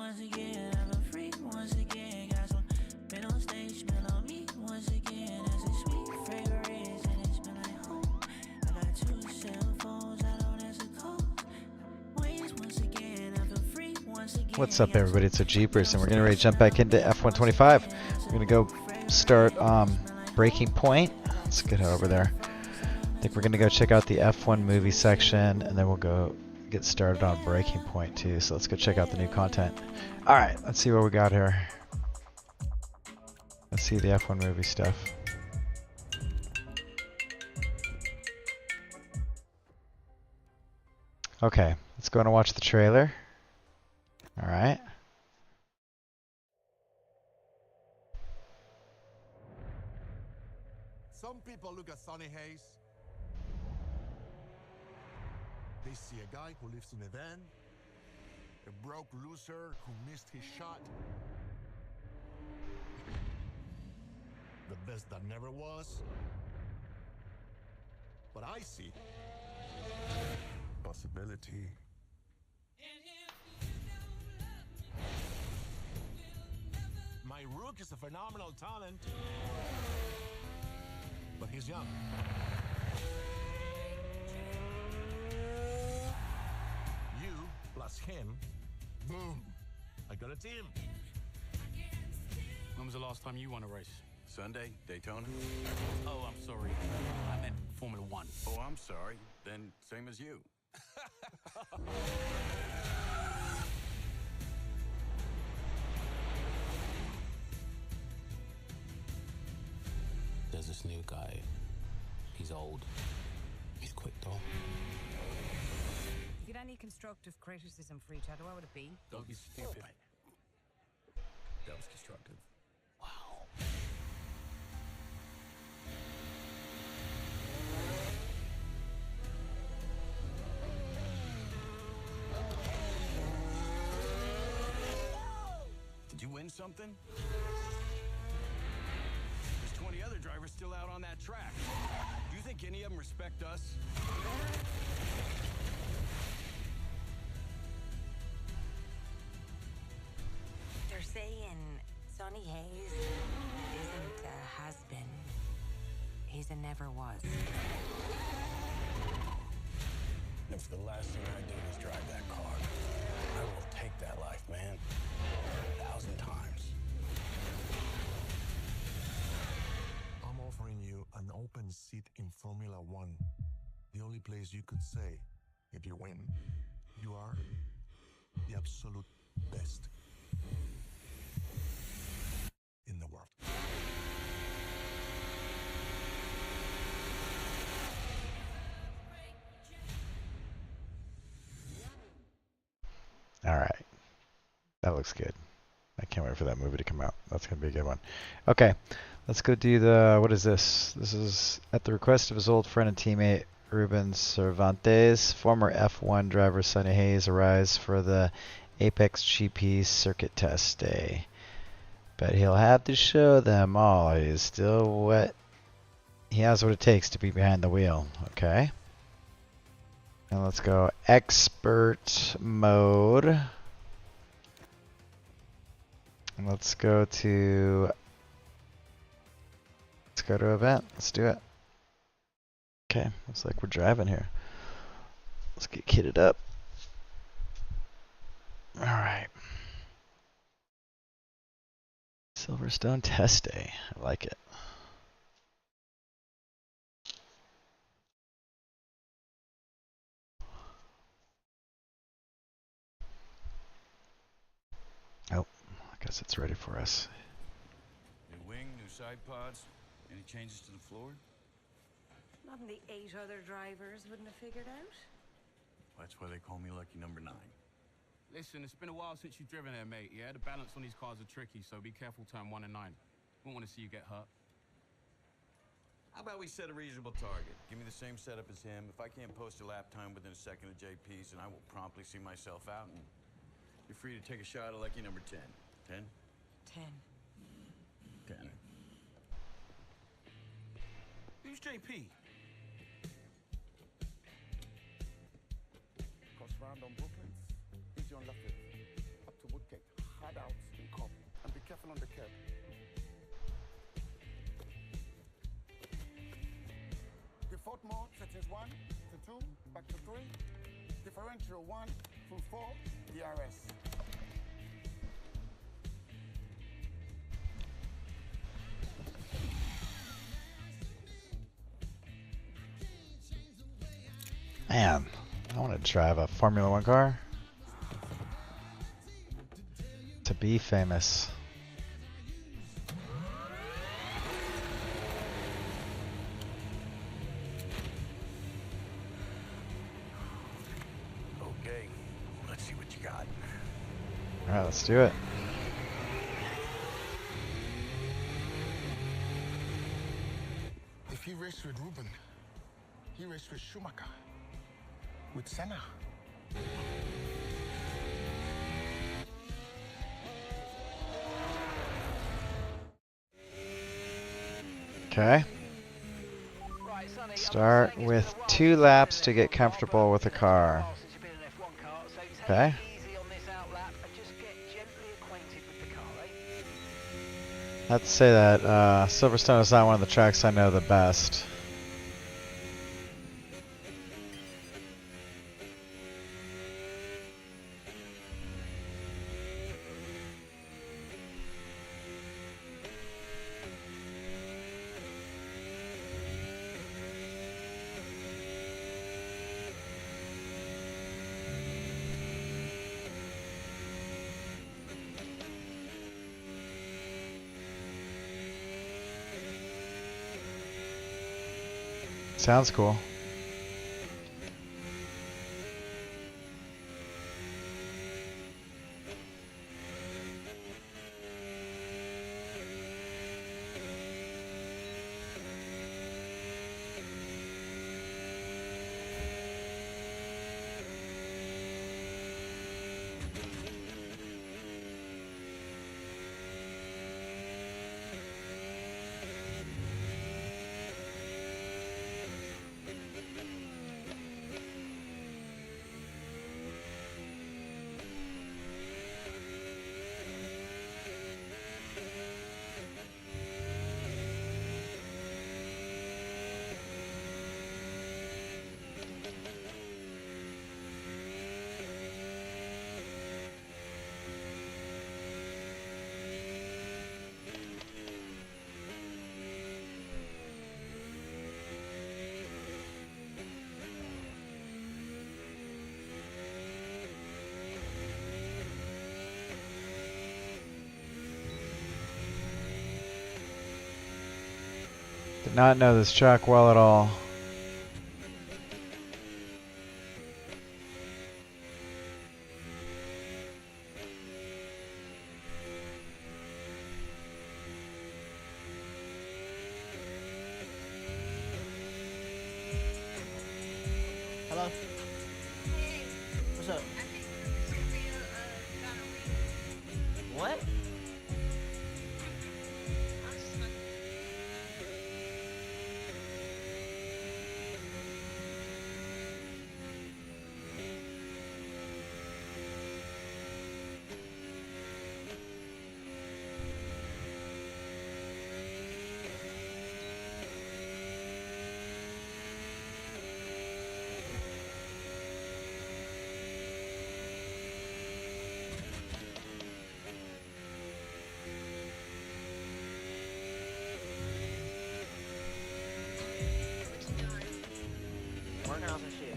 once again. I'm a freak once again. Got some been on stage, smell on me once again. That's a sweet fragrance, and it's been like home. I got 2 cell phones, I don't answer calls. Ways once again, I feel free once again. What's up, everybody? It's OJeepers, and we're getting ready to jump back into F125. We're going to go start Breaking Point. Let's get over there. I think we're going to go check out the F1 movie section, and then we'll go get started on Breaking Point too. So let's go check out the new content. All right, let's see what we got here. Let's see the F1 movie stuff. Okay, let's go and watch the trailer. All right. Some people look at Sonny Hayes. They see a guy who lives in a van, a broke loser who missed his shot, the best that never was. But I see possibility. My rook is a phenomenal talent, but he's young. You plus him, boom, I got a team. When was the last time you won a race? Sunday, Daytona. Oh, I'm sorry. I meant Formula One. Oh, I'm sorry. Then same as you. There's this new guy. He's old. He's quick though. If you had any constructive criticism for each other, what would it be? Don't be stupid. That was constructive. Wow. Did you win something? There's 20 other drivers still out on that track. Do you think any of them respect us? They're saying Sonny Hayes isn't a has-been. He's a never was. If the last thing I do is drive that car, I will take that life, man. 1,000 times. I'm offering you an open seat in Formula One. The only place you could say, if you win, you are the absolute best in the world. All right. That looks good. I can't wait for that movie to come out. That's going to be a good one. Okay. Let's go do the, what is this? This is at the request of his old friend and teammate, Ruben Cervantes. Former F1 driver Sonny Hayes arrives for the Apex GP circuit test day. But he'll have to show them all. He has what it takes to be behind the wheel. Okay. And let's go expert mode. And let's go to event. Let's do it. Okay, looks like we're driving here. Let's get kitted up. All right. Silverstone test day. I like it. Oh, I guess it's ready for us. New wing, new side pods. Any changes to the floor? Nothing the 8 other drivers wouldn't have figured out. That's why they call me lucky number 9. Listen, it's been a while since you've driven there, mate. Yeah, the balance on these cars are tricky, so be careful turn 1 and 9. Won't want to see you get hurt. How about we set a reasonable target? Give me the same setup as him. If I can't post a lap time within a second of JP's, then I will promptly see myself out, and you're free to take a shot at lucky number 10. 10? 10. 10. Who's JP? Cross round on Brooklyn. Easy on Lafayette. Up to Woodgate. careful on the curb. Default mode, settings 1 to 2, back to 3. Differential 1 to 4, DRS. Man, I want to drive a Formula One car. To be famous. Okay, let's see what you got. Alright, let's do it. If he raced with Ruben, he raced with Schumacher, with Senna. Okay. Start with 2 laps to get comfortable with the car. Okay. I have to say that Silverstone is not one of the tracks I know the best. Sounds cool. Did not know this track well at all. Hello? What's up? What? Working on some shit.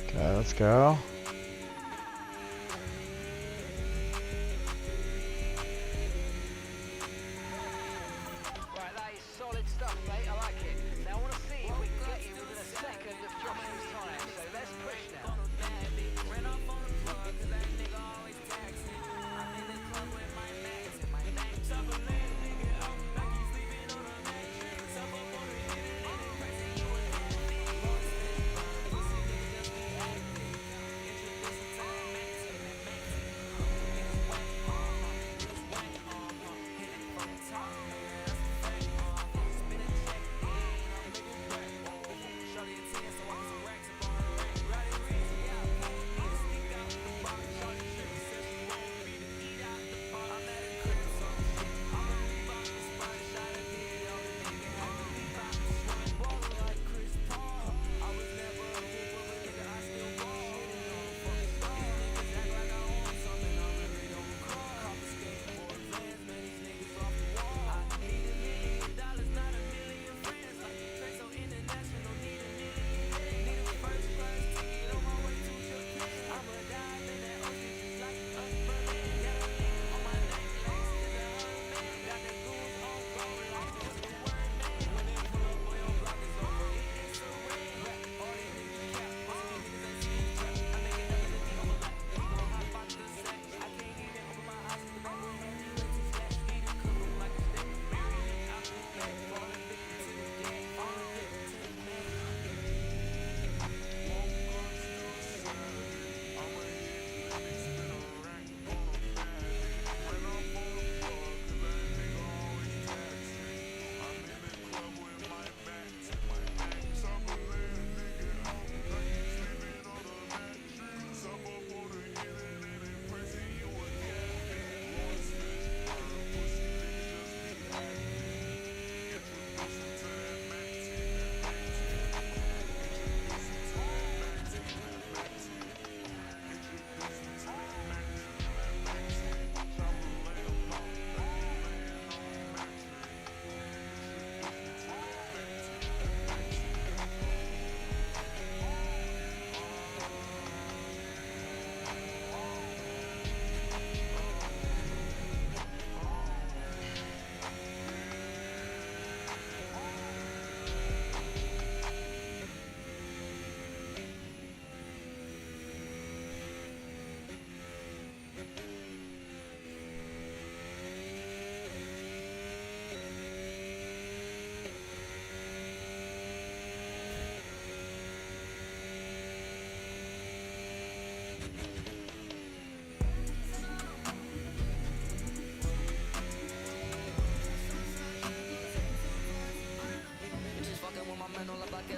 Okay, let's go. Right, that is solid stuff, mate. I like it. Now I want to see if we can get you within a second of Joshua's time. So let's push now.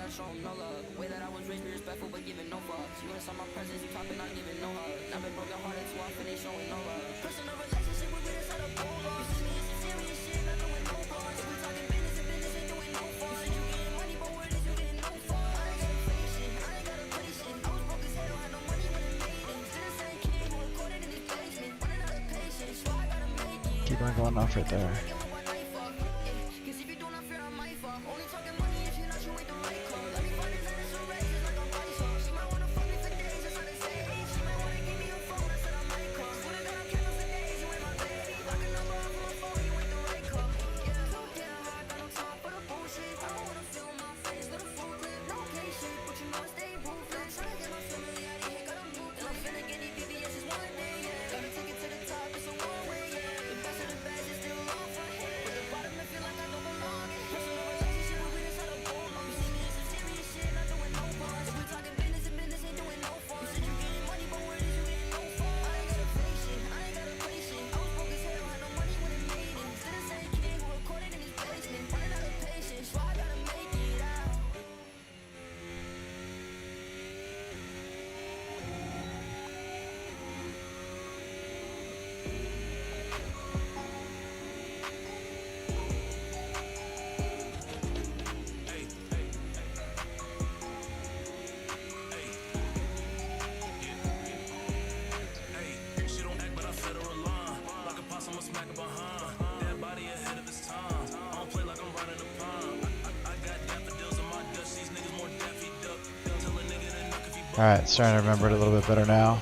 not showing no love. The way that I was raised, be respectful but giving no fucks. You inside my presence, you talking, not giving no hugs. Now been broken hearted too often, ain't showing no love. Personal relationship with us out of pole. You see me in some serious shit, not doing no bars. If we talking business and business ain't doing no fun. You said you getting money, but where is you getting no fun? I ain't got a patient, I ain't got a patient. I was broke as hell, had no money when it made it. Still the same kid who recorded in his basement. Running out of patience, so I gotta make it. Keep on going off right there. Alright, starting to remember it a little bit better now.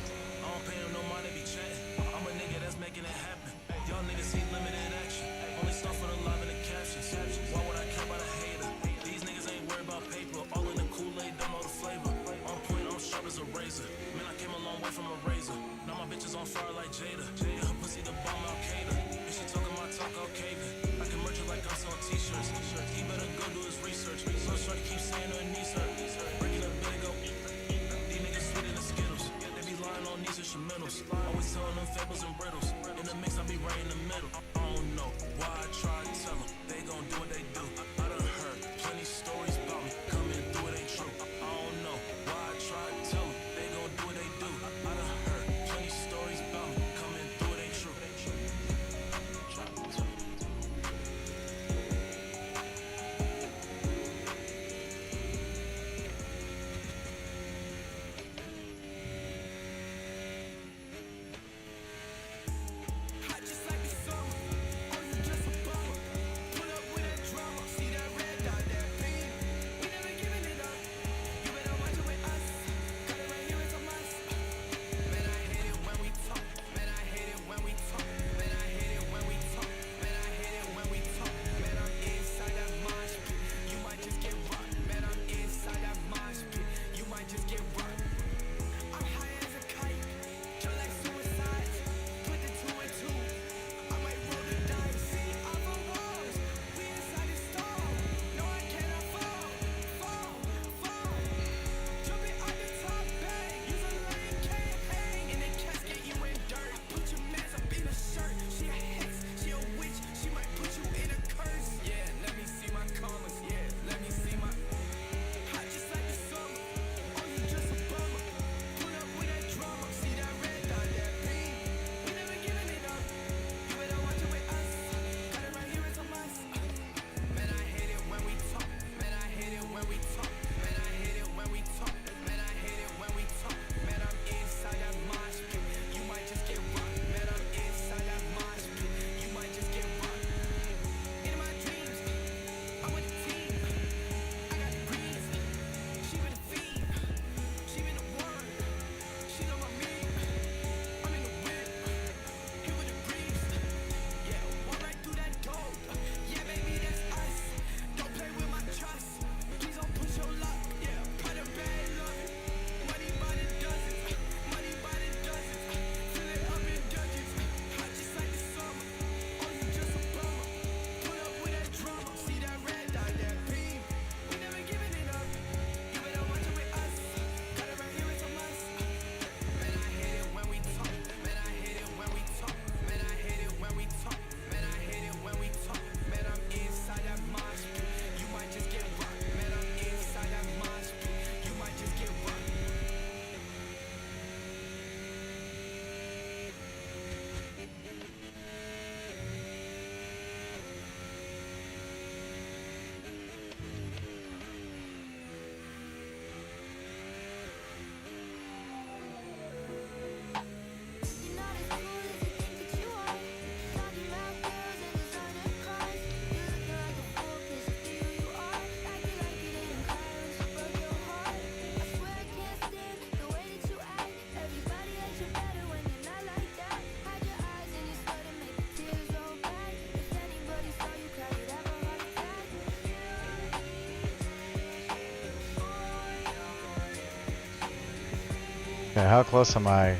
Okay, how close am I?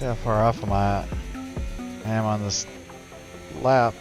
See how far off am I am on this lap.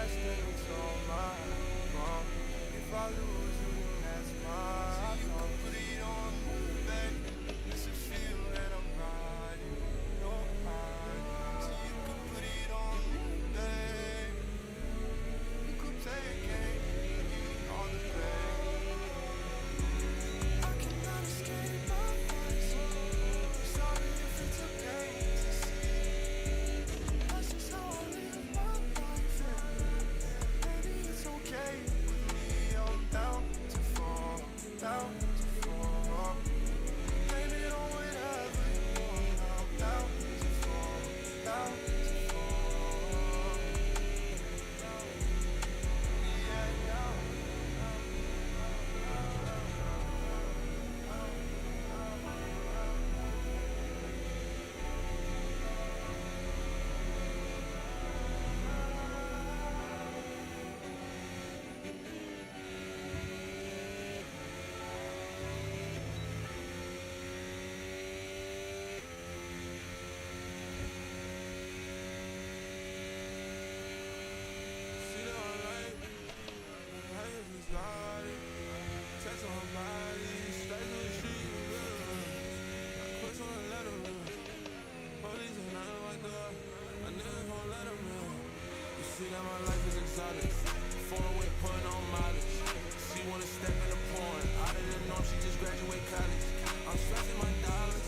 mistakes on my fault. If I lose you, then that's my fault. Put it on me, babe. Makes you feel that I'm riding your mind. So you could put it on me, babe. You could play a game, on the pain. I cannot escape my voice. Sorry if it's a pain to see. That's just how I live my life. Maybe it's okay with me. I'm down to fall, down to fall. Blame it on whatever you want. I'm down to fall, down to fall. Yeah, yeah. See the light, I just got it. Text on her body, straight to the street. I quit on a letter. Police ain't nothing like that. A nigga gon' let him in. You see that my life is exotic. Phone away, putting on mileage. She wanna step in the porn. Out of the norm, she just graduate college. I'm stretching my dollars.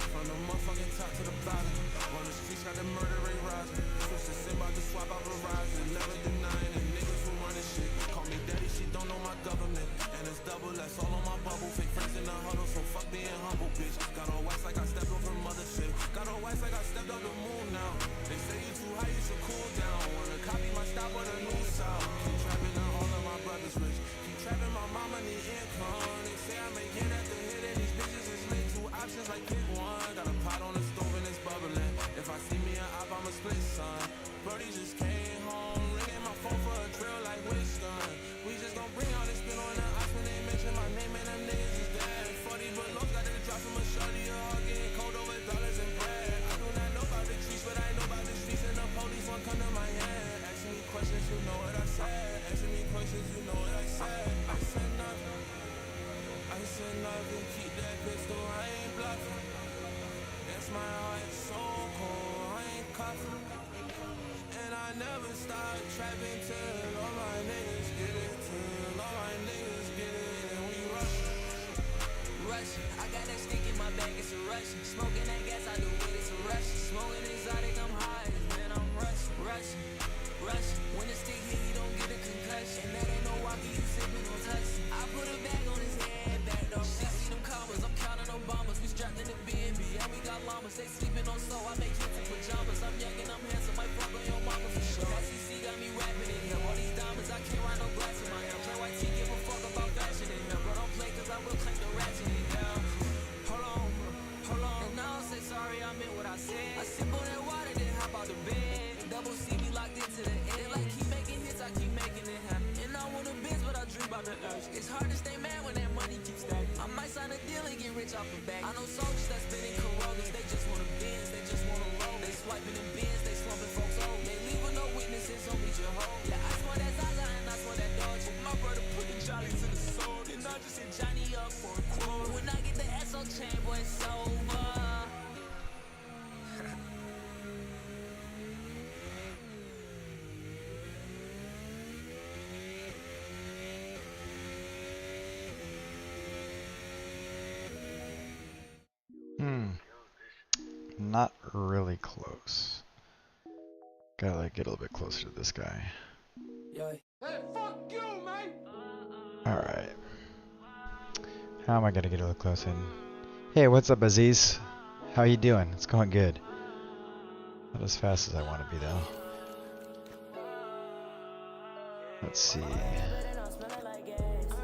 From the motherfucking top to the bottom. On the streets, got the murder rate rising. Switch to sin, about to swap out Verizon. Never denying it, niggas who run this shit. Call me daddy, she don't know my government. And it's double, that's all on my bubble. Fake friends in the huddle, so fuck being humble, bitch. Got on wax like I stepped over mothership. Got on wax like I stepped up the moon now. They say you too high, you should cool down. Wanna copy my style with a new sound. Keep trapping on all of my brothers rich. Keep trapping my mama need income. They say I make it after hit and these bitches is lit. Two options like pick one. Got a pot on the stove and it's bubbling. If I see me an op, I'ma split, son. Brody just came home, ringing my phone for a drill like Winston. We just gon' bring all this spin on the ops when they mention my name and them niggas is dead. 40 belows, got to drop from a shorty, all getting cold over dollars and bread. I do not know about the streets, but I know about the streets and the police won't come to my head. Asking me questions, you know what I said. Asking me questions, you know what I said. I said nothing. I said nothing. Keep that pistol, I ain't bluffing. That's my heart, so cold, I ain't coughing. And I never stop trapping till all my niggas get it. Till all my niggas get it, and we rush. I got that stick in my bag, it's a rush. Smoking that gas, I do it, it's a rush. Smoking exotic, I'm high, man, I'm rush. When the stick hit, you don't get a concussion. And that ain't no walkie, you sipping on touch. I put a bag on his head, back door. She see them commas, I'm counting Obamas. We strapped in the BNB, and we got llamas. They sleeping on soul, I make hits in pajamas. I'm young and I'm handsome, might fuck on your mama for sure. That CC got me rapping in here. All these diamonds, I can't ride no glass in my hair. Play white tee, give a fuck about fashion in here. Bro, don't play, cause I will clank the ratchet in here. Hold on. And now I'll say sorry, I meant what I said. I sip on that water, then hop out the bed. Double C me locked into the end. Like keep making hits, I keep making it happen. And I want a biz, but I dream about the urge. It's hard to stay mad when that money keeps stacking. I might sign a deal and get rich off the back. I know soldiers that spinning Corollas, they just wanna Benz, they just wanna roll. They swiping them bins, they slumping folks old. They leaving no witnesses, on me your hoe. Yeah, I swear that Zaza and I swear that Dodge. My brother put the Johnny to the soul. And I just hit Johnny up for a quote. When I get the SO chain, boy, it's over. Not really close. Gotta like get a little bit closer to this guy. Hey, fuck you, man! Alright. How am I gonna get a little close in? Hey, what's up, Aziz? How you doing? It's going good. Not as fast as I want to be, though. Let's see.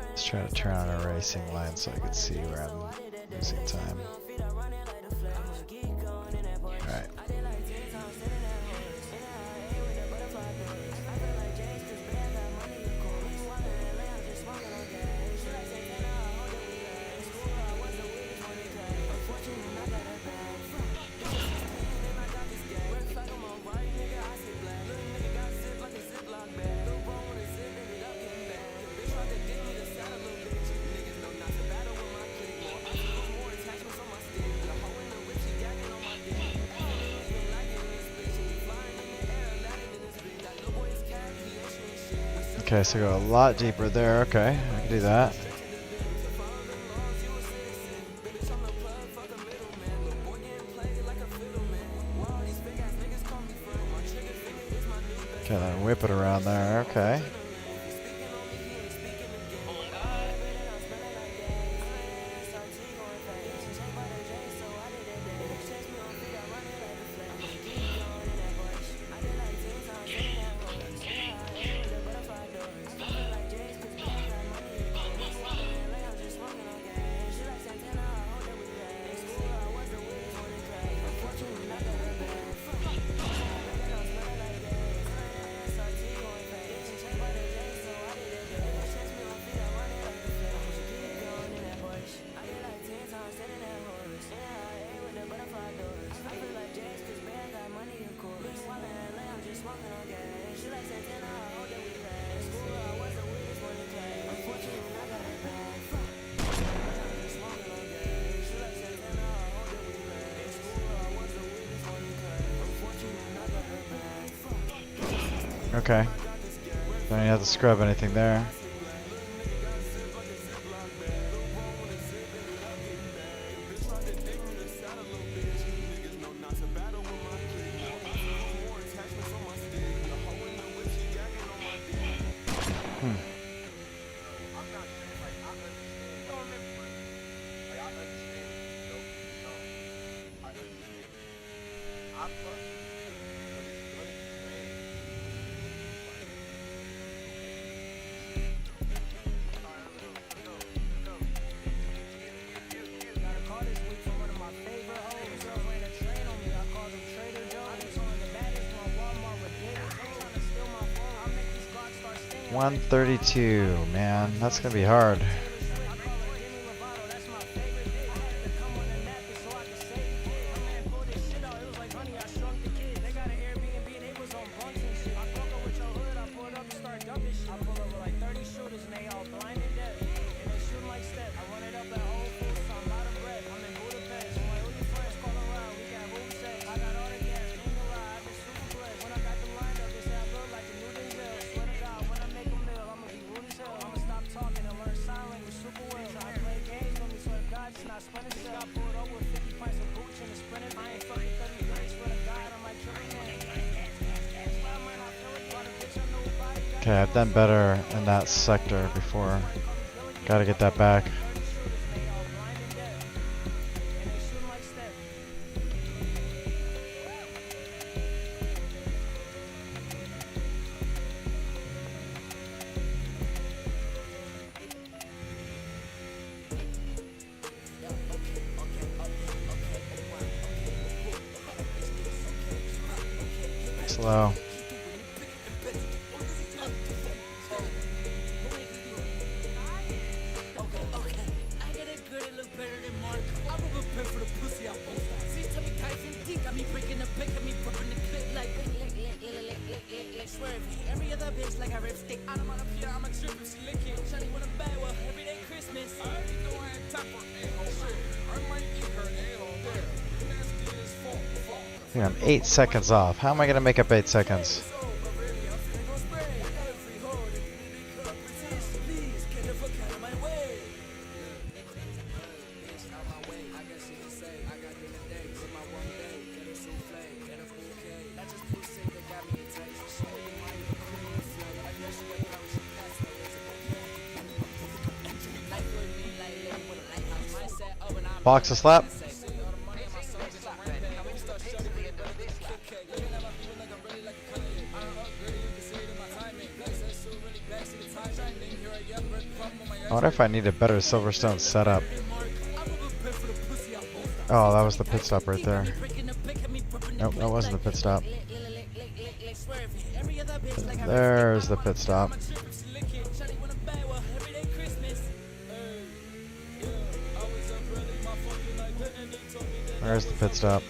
Let's try to turn on a racing line so I can see where I'm losing time. Alright. Red flag on my right, nigga, I sit black. Little nigga got zip like a Ziploc bag. Okay, so go a lot deeper there. Okay, I can do that. Okay, then whip it around there. Okay. Okay. Don't even have to scrub anything there. $132, man, that's gonna be hard. Okay, I've done better in that sector before. Gotta get that back. Slow. Yeah, I'm 8 seconds off. How am I gonna make up 8 seconds? Box a slap. I wonder if I need a better Silverstone setup. Oh, that was the pit stop right there. Nope, that wasn't the pit stop. There's the pit stop. There's the pit stop.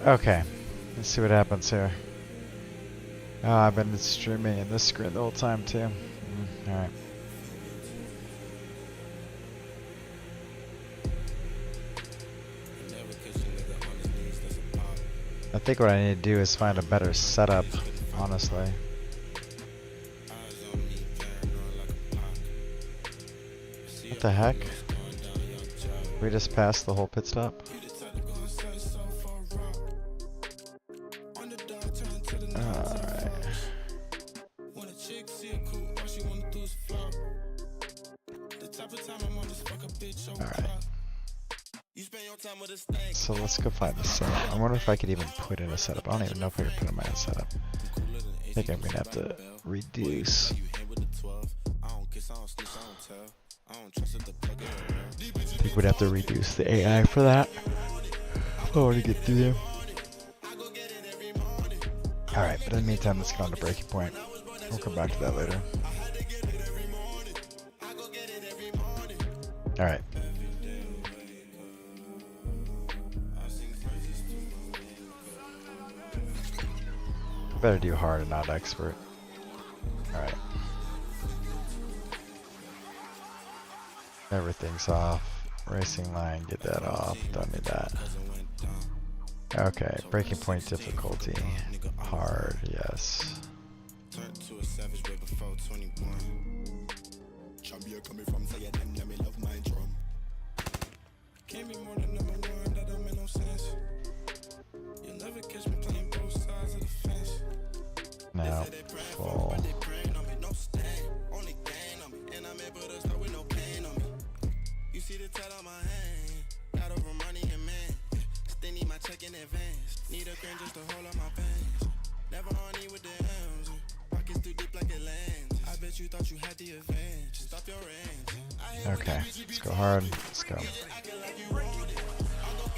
Okay, let's see what happens here. Oh, I've been streaming in this screen the whole time too. Alright. I think what I need to do is find a better setup, honestly. What the heck? We just passed the whole pit stop? Alright. Alright. So let's go find the setup. I wonder if I could even put in a setup. I don't even know if I can put in my own setup. I think I'm gonna have to reduce. I think we'd have to reduce the AI for that. I want to get through them. Alright, but in the meantime, let's get on to breaking point. We'll come back to that later. Alright. I better do hard and not expert. Alright. Everything's off. Racing line, get that off. Don't need that. Okay, breaking point difficulty. Hard, yes. Now, full. You see the tat on my hand, got over money and man. They need my check in advance. Need a grand just to hold up my pants. Never on E with the M's. Pockets too deep like it lands. I bet you thought you had the advantage. Stop your range. Okay, let's go hard. Let's go.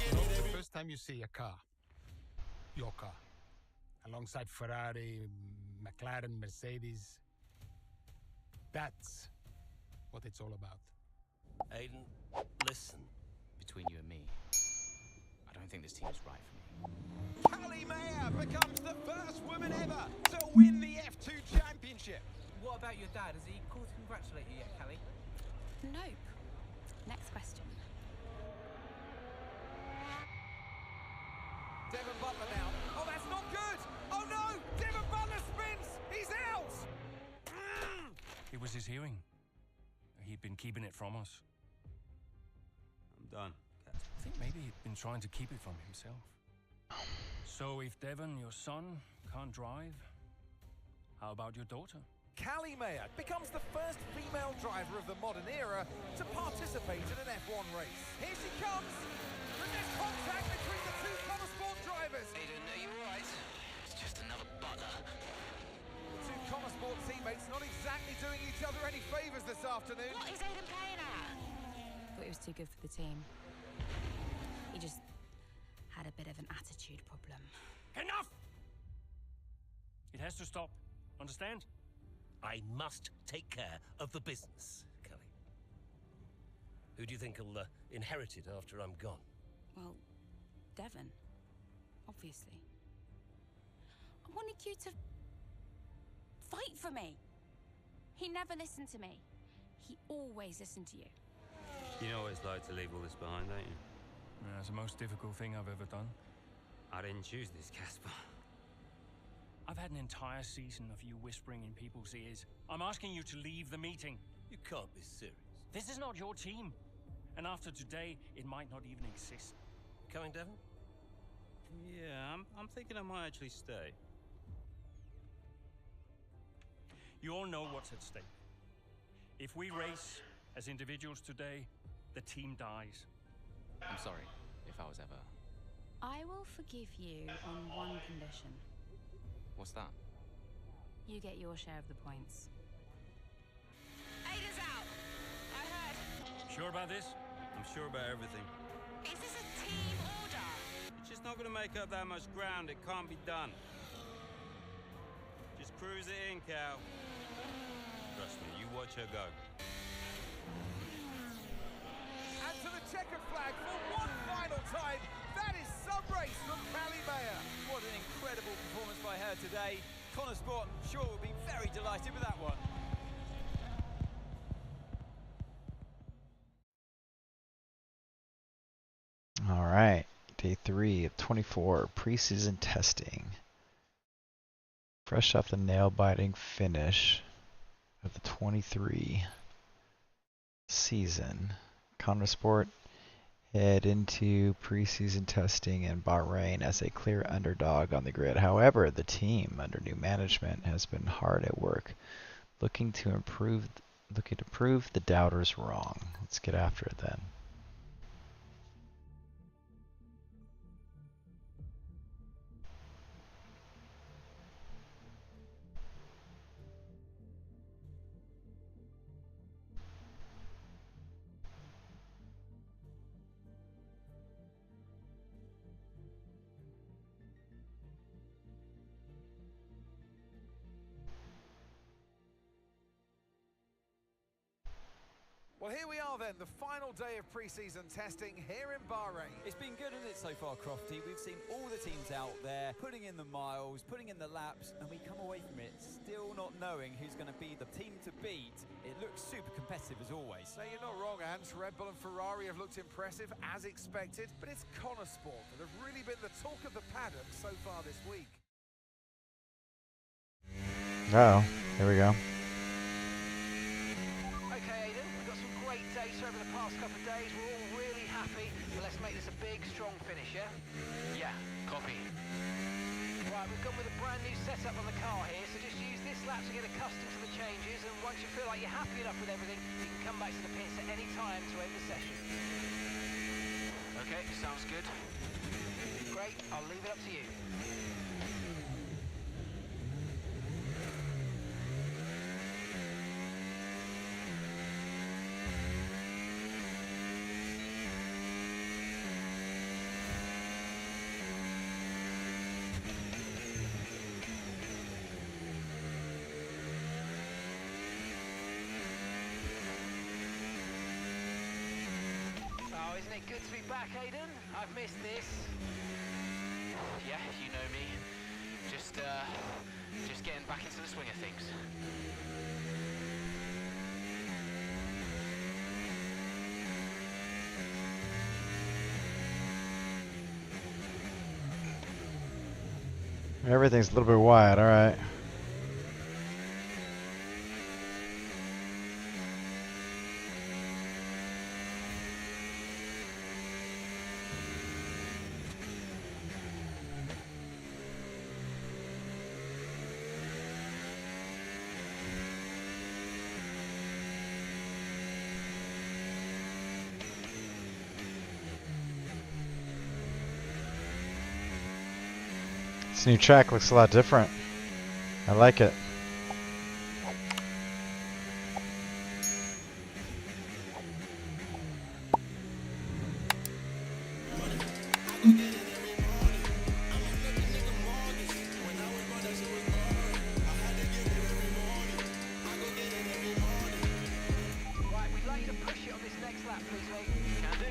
The first time you see a car, your car, alongside Ferrari, McLaren, Mercedes, that's what it's all about. Aiden, listen. Between you and me, I don't think this team is right for me. Callie Mayer becomes the first woman ever to win the F2 championship. What about your dad? Has he called to congratulate you yet, Callie? Nope. Next question. Devon Butler now. Oh, that's not good. Oh no! Devon Butler spins. He's out. It was his hearing. He'd been keeping it from us. I'm done. I think maybe he'd been trying to keep it from himself. So if Devon, your son, can't drive, how about your daughter? Callie Mayer becomes the first female driver of the modern era to participate in an F1 race. Here she comes. And there's contact between the two Sport drivers. Aiden, are you alright? It's just another Butler. The two Sport teammates not exactly doing each other any favours this afternoon. What is Aiden playing at? Thought he was too good for the team. He just had a bit of an attitude problem. Enough! It has to stop. Understand? I must take care of the business, Kelly. Who do you think will inherit it after I'm gone? Well, Devon, obviously. I wanted you to fight for me. He never listened to me. He always listened to you. You always like to leave all this behind, don't you? Yeah, it's the most difficult thing I've ever done. I didn't choose this, Casper. I've had an entire season of you whispering in people's ears. I'm asking you to leave the meeting. You can't be serious. This is not your team. And after today, it might not even exist. Coming, Devon? Yeah, I'm thinking I might actually stay. You all know what's at stake. If we race as individuals today, the team dies. I'm sorry if I was ever... I will forgive you on one condition. What's that? You get your share of the points. Aiden's out. I heard. Sure about this? I'm sure about everything. Is this a team order? It's just not going to make up that much ground. It can't be done. Just cruise it in, Cal. Trust me, you watch her go. And to the checkered flag for one final time. That is sub-race from Callie Mayer. What an incredible performance by her today. Connor Sport, I'm sure, will be very delighted with that one. All right, day 3 of 24 preseason testing. Fresh off the nail-biting finish of the 23 season, Connor Sport head into preseason testing in Bahrain as a clear underdog on the grid. However, the team under new management has been hard at work, looking to prove the doubters wrong. Let's get after it then. Well, here we are then, the final day of pre-season testing here in Bahrain. It's been good, hasn't it, so far, Crofty? We've seen all the teams out there putting in the miles, putting in the laps, and we come away from it still not knowing who's going to be the team to beat. It looks super competitive as always. Now, you're not wrong, Ants. Red Bull and Ferrari have looked impressive as expected, but it's Connor Sport that have really been the talk of the paddock so far this week. Uh-oh, here we go. Okay, Aidan, we've got some great data over the past couple of days. We're all really happy, but let's make this a big, strong finish, yeah? Yeah, copy. Right, we've gone with a brand new setup on the car here, so just use this lap to get accustomed to the changes, and once you feel like you're happy enough with everything, you can come back to the pits at any time to end the session. Okay, sounds good. Great, I'll leave it up to you. Oh, isn't it good to be back, Aidan? I've missed this. Yeah, you know me. Just getting back into the swing of things. Everything's a little bit wide, all right. This new track looks a lot different. I like it. Right, we'd like you to push it on this next lap, please, mate. Can do.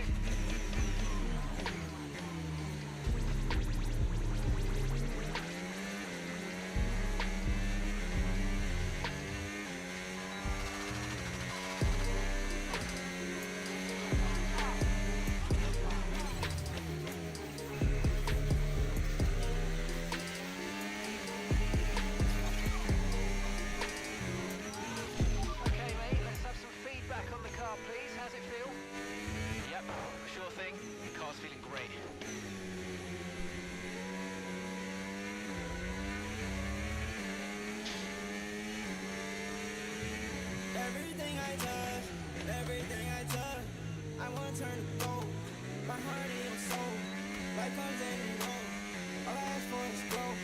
Okay, mate, let's have some feedback on the car, please. How's it feel? Yep, sure thing. The car's feeling great. Everything I touch, everything I touch, I wanna turn to gold. My heart and soul, life comes and goes. All I ask for is growth,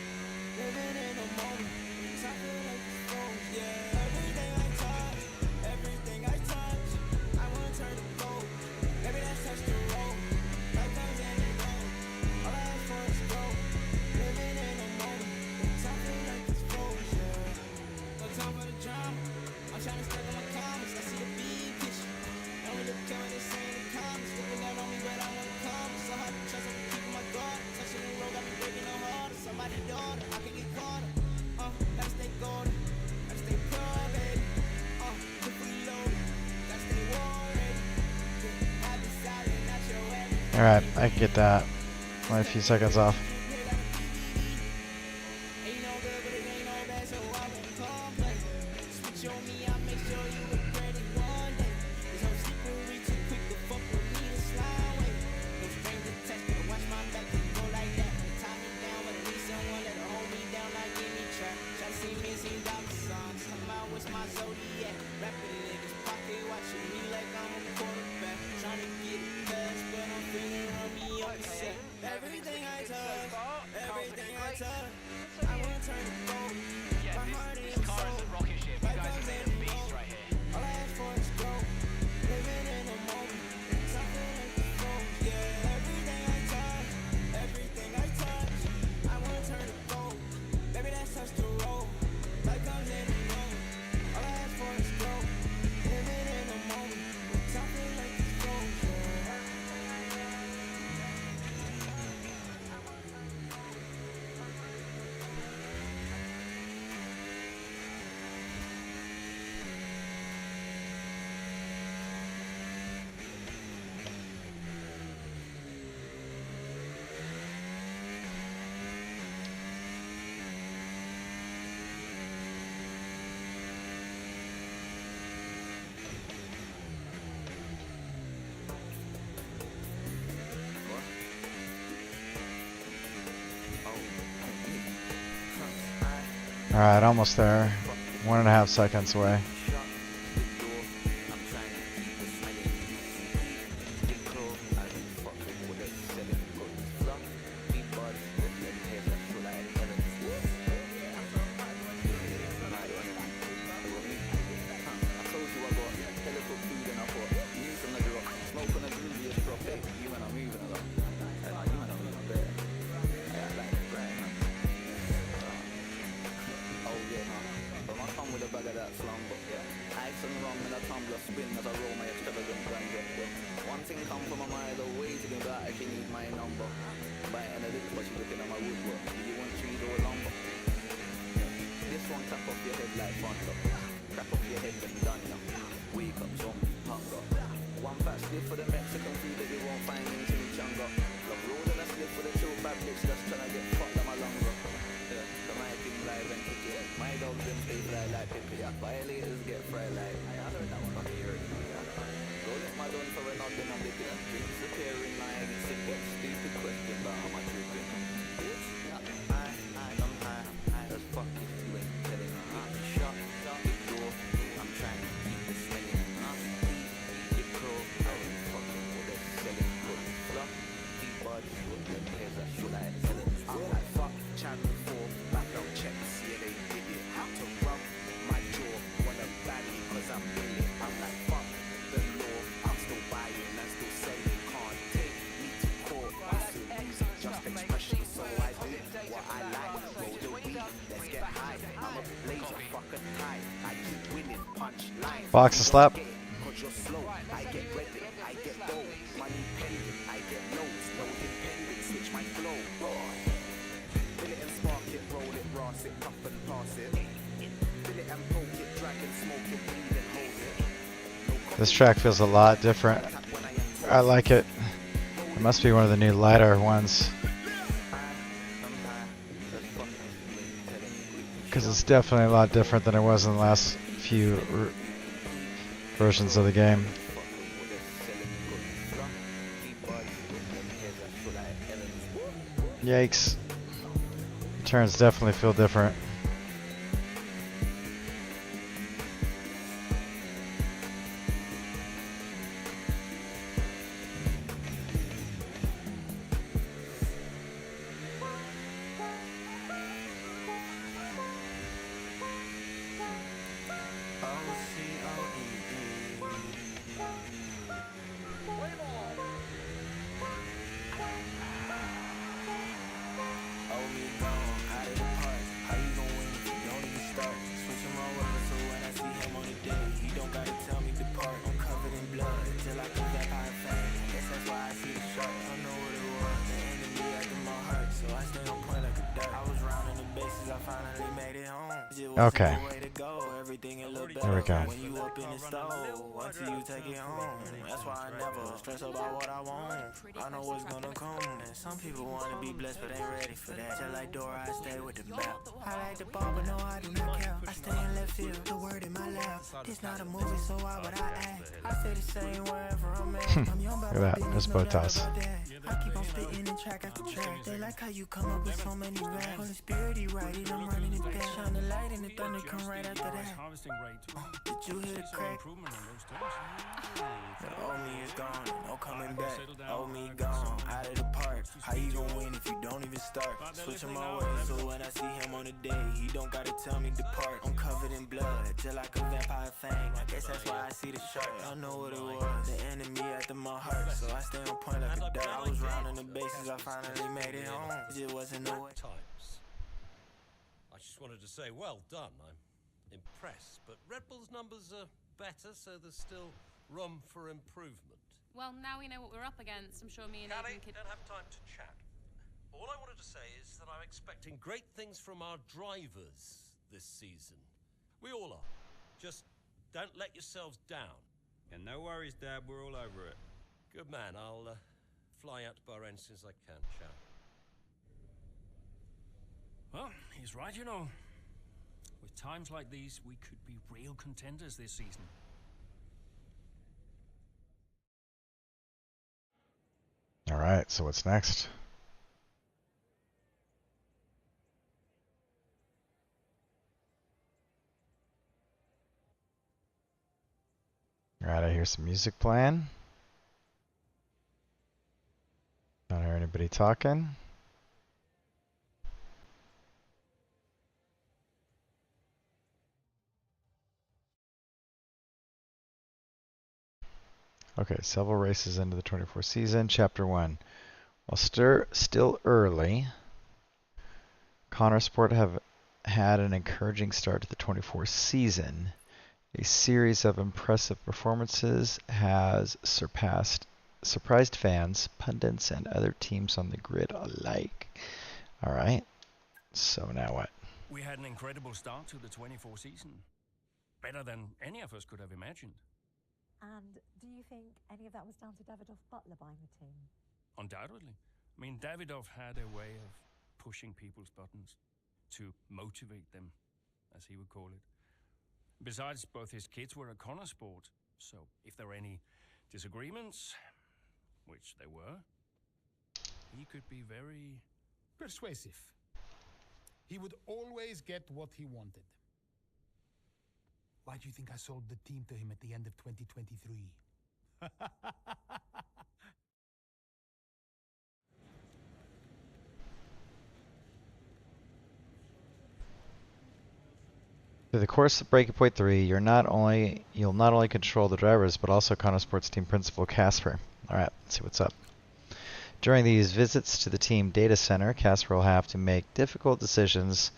living in the moment. I feel like it's gold, yeah. Everything I touch, I wanna turn to gold. Maybe that's touch the road. Life comes and goes. All I ask for is growth, living in the moment. I feel like it's gold, yeah. No time for the drama. I'm trying to stack on my comments, I see the big picture. I don't really care what they say in the comments. Looking out on me, but I wanna come. So hard to trust, I'm keeping my guard. Alright, I can get that. Only a few seconds off. Everything I touch, everything I touch, I wanna turn to gold. Yeah, this car is a rocket ship. You guys have made a beast right here. All I ask for is growth, living in the moment, something like the phone. Yeah, everything I touch, I wanna turn to gold. Baby, that's touch the road. Life comes in the moment. All I ask for is growth, living in the moment, something like the phone. Alright, almost there. 1.5 seconds away. Box a slap. This track feels a lot different. I like it. It must be one of the new lighter ones. Because it's definitely a lot different than it was in the last few versions of the game. Yikes. Turns definitely feel different. Okay. everything a little There we better. go. When you up in the stove, until you take it home. That's why I never stress about what I want. I know what's gonna come. And some people wanna be blessed, but ain't ready for that. Just like Dora, I stay with the map. I like the ball, but no, I do not care. I stay in left field, the word in my lap. It's not a movie, so why would I act? I stay the same wherever I'm at. I'm young, but Look at that. That's Botas. I keep on spitting in track after track. They like how you come up with so many raps. Holy Spirit, he right it, I'm running it back. Shine the light and the thunder come right after that. Did you hear the crack? The old me is gone, no coming back. Old me gone, out of the park. How you gon' win if you don't even start? Switching my ways, so when I see him on the day, he don't gotta tell me depart. I'm covered in blood, just like a vampire fang. I guess that's why I see the shark. I know what it was, the enemy after my heart. So I stay on point like a dart. I was rounding the bases, I finally made it home. It just wasn't no way. Times. I just wanted to say, well done. I'm impressed, but Red Bull's numbers are better, so there's still room for improvement. Well, now we know what we're up against. I'm sure me and Aidan could... don't have time to chat. All I wanted to say is that I'm expecting great things from our drivers this season. We all are. Just don't let yourselves down. And no worries, Dad. We're all over it. Good man. I'll fly out to Bahrain as soon as I can. Ciao. Well, he's right, you know. With times like these, we could be real contenders this season. All right, so what's next? All right, I hear some music playing. Don't hear anybody talking. Okay, several races into the 24 season. Chapter 1. While still early, Connor Sport have had an encouraging start to the 24 season. A series of impressive performances has surprised fans, pundits, and other teams on the grid alike. All right, so now what? We had an incredible start to the 24 season. Better than any of us could have imagined. And do you think any of that was down to Davidoff Butler buying the team? Undoubtedly. I mean, Davidoff had a way of pushing people's buttons to motivate them, as he would call it. Besides, both his kids were at Connor Sport, so if there were any disagreements, which there were, he could be very persuasive. He would always get what he wanted. Why do you think I sold the team to him at the end of 2023? Through the course of Breaking Point 3, you'll not only control the drivers, but also Connor Sports team principal Casper. Alright, let's see what's up. During these visits to the team data center, Casper will have to make difficult decisions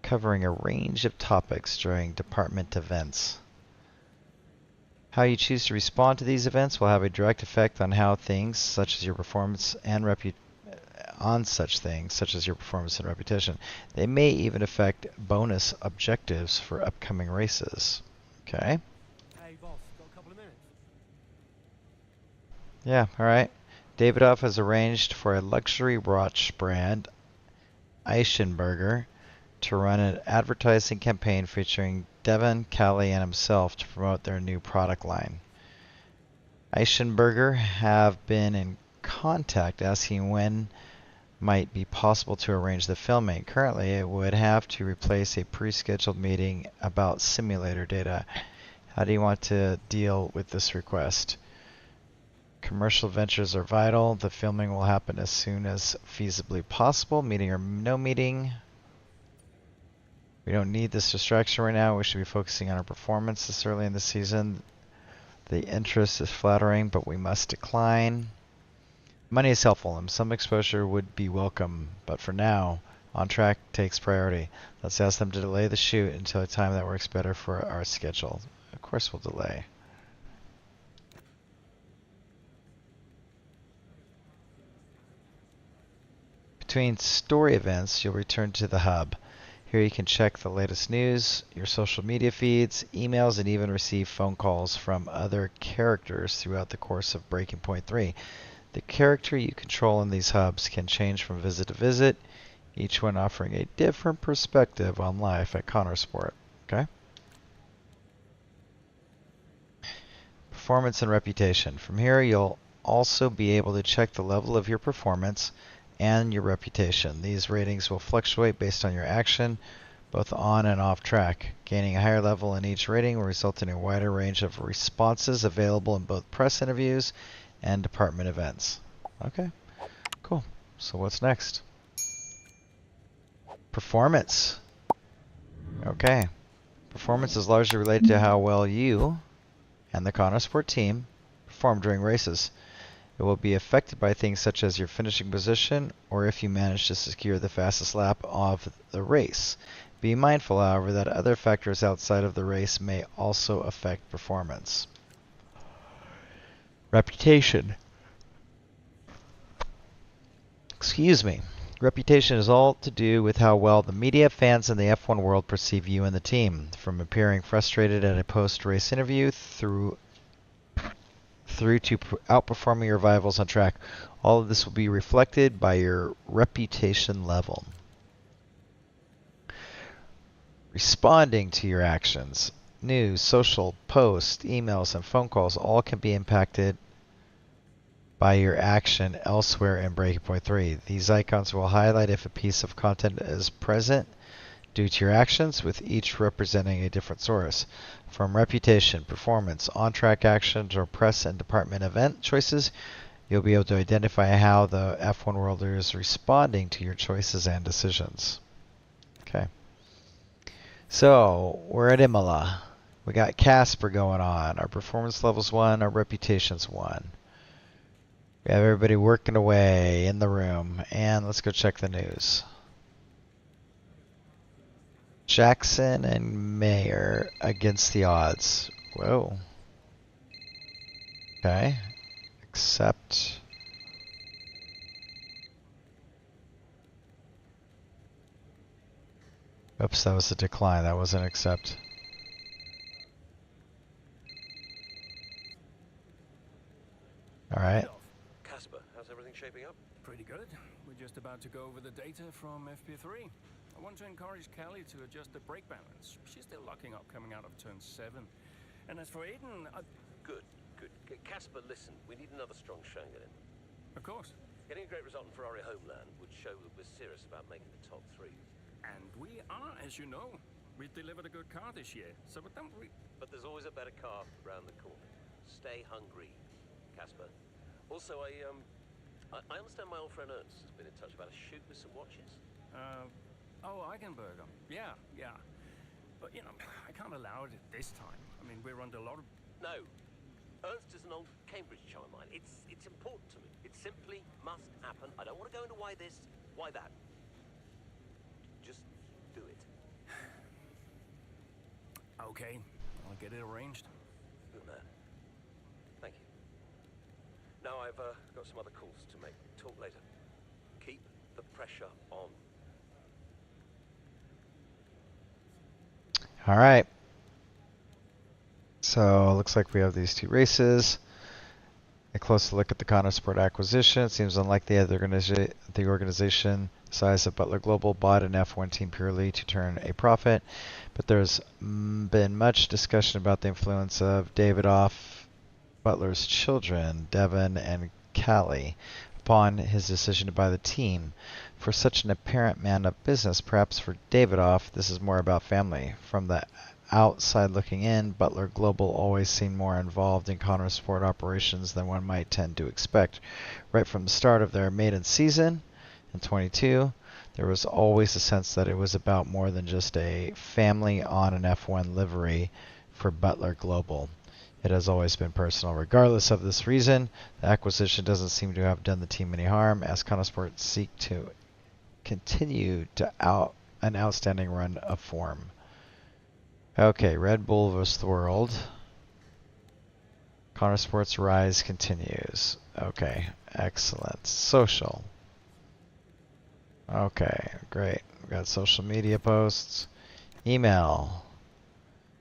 covering a range of topics during department events. How you choose to respond to these events will have a direct effect on how things such as your performance and reputation. They may even affect bonus objectives for upcoming races. Okay. Hey, boss, got a couple of minutes? Yeah, alright. Davidoff has arranged for a luxury watch brand, Eichenberger, to run an advertising campaign featuring Devon, Callie, and himself to promote their new product line. Eichenberger have been in contact asking when might be possible to arrange the filming. Currently, it would have to replace a pre-scheduled meeting about simulator data. How do you want to deal with this request? Commercial ventures are vital. The filming will happen as soon as feasibly possible. Meeting or no meeting. We don't need this distraction right now. We should be focusing on our performance this early in the season. The interest is flattering, but we must decline. Money is helpful, and some exposure would be welcome, but for now, on track takes priority. Let's ask them to delay the shoot until a time that works better for our schedule. Of course we'll delay. Between story events, you'll return to the hub. Here you can check the latest news, your social media feeds, emails, and even receive phone calls from other characters throughout the course of Breaking Point 3. The character you control in these hubs can change from visit to visit, each one offering a different perspective on life at Connorsport. Okay? Performance and reputation. From here, you'll also be able to check the level of your performance and your reputation. These ratings will fluctuate based on your action, both on and off track. Gaining a higher level in each rating will result in a wider range of responses available in both press interviews and department events. Okay, cool. So what's next? Performance. Okay. Performance is largely related to how well you and the Connorsport team perform during races. It will be affected by things such as your finishing position or if you manage to secure the fastest lap of the race. Be mindful, however, that other factors outside of the race may also affect performance. Reputation. Excuse me. Reputation is all to do with how well the media, fans, and the F1 world perceive you and the team. From appearing frustrated at a post-race interview through to outperforming your rivals on track. All of this will be reflected by your reputation level. Responding to your actions. News, social, posts, emails, and phone calls all can be impacted by your action elsewhere in Breaking Point 3. These icons will highlight if a piece of content is present due to your actions, with each representing a different source. From reputation, performance, on-track actions, or press and department event choices, you'll be able to identify how the F1 world is responding to your choices and decisions. Okay. So, we're at Imola. We got Casper going on. Our performance level's 1, our reputation's 1. We have everybody working away in the room. And let's go check the news. Jackson and Mayer against the odds. Whoa. Okay. Accept. Oops, that was a decline. That wasn't accept. All right. Casper, how's everything shaping up? Pretty good. We're just about to go over the data from FP3. I want to encourage Callie to adjust the brake balance. She's still locking up coming out of turn 7. And as for Aiden, Good. Casper, listen, we need another strong Shangalin. Of course. Getting a great result in Ferrari Homeland would show that we're serious about making the top 3. And we are, as you know. We've delivered a good car this year, so don't we... But there's always a better car round the corner. Stay hungry, Casper. Also, I understand my old friend Ernst has been in touch about a shoot with some watches. Oh, Eigenberger. Yeah. But, you know, I can't allow it at this time. I mean, we're under a lot of... No. Ernst is an old Cambridge chum of mine. It's important to me. It simply must happen. I don't want to go into why this, why that. Just do it. Okay, I'll get it arranged. Good man. Thank you. Now I've got some other calls to make. Talk later. Keep the pressure on. All right. So looks like we have these two races. A closer look at the Connorsport acquisition. It seems unlikely that the organization size of Butler Global bought an F1 team purely to turn a profit, but there's been much discussion about the influence of Davidoff, Butler's children, Devin and Callie, upon his decision to buy the team. For such an apparent man of business, perhaps for Davidoff, this is more about family. From the outside looking in, Butler Global always seemed more involved in Connorsport operations than one might tend to expect. Right from the start of their maiden season in 22, there was always a sense that it was about more than just a family on an F1 livery for Butler Global. It has always been personal. Regardless of this reason, the acquisition doesn't seem to have done the team any harm, as Connorsport seek to continue to an outstanding run of form. Okay, Red Bull vs. the World. Connorsport's rise continues. Okay, excellent. Social. Okay, Great. We've got social media posts, email.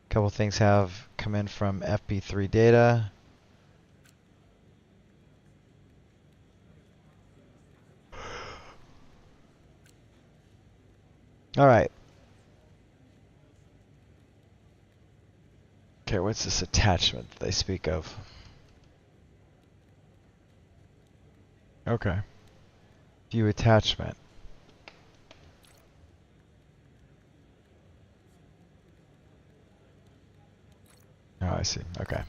A couple things have come in from FP3 data. All right. Okay, what's this attachment that they speak of? Okay. View attachment. Oh, I see. Okay.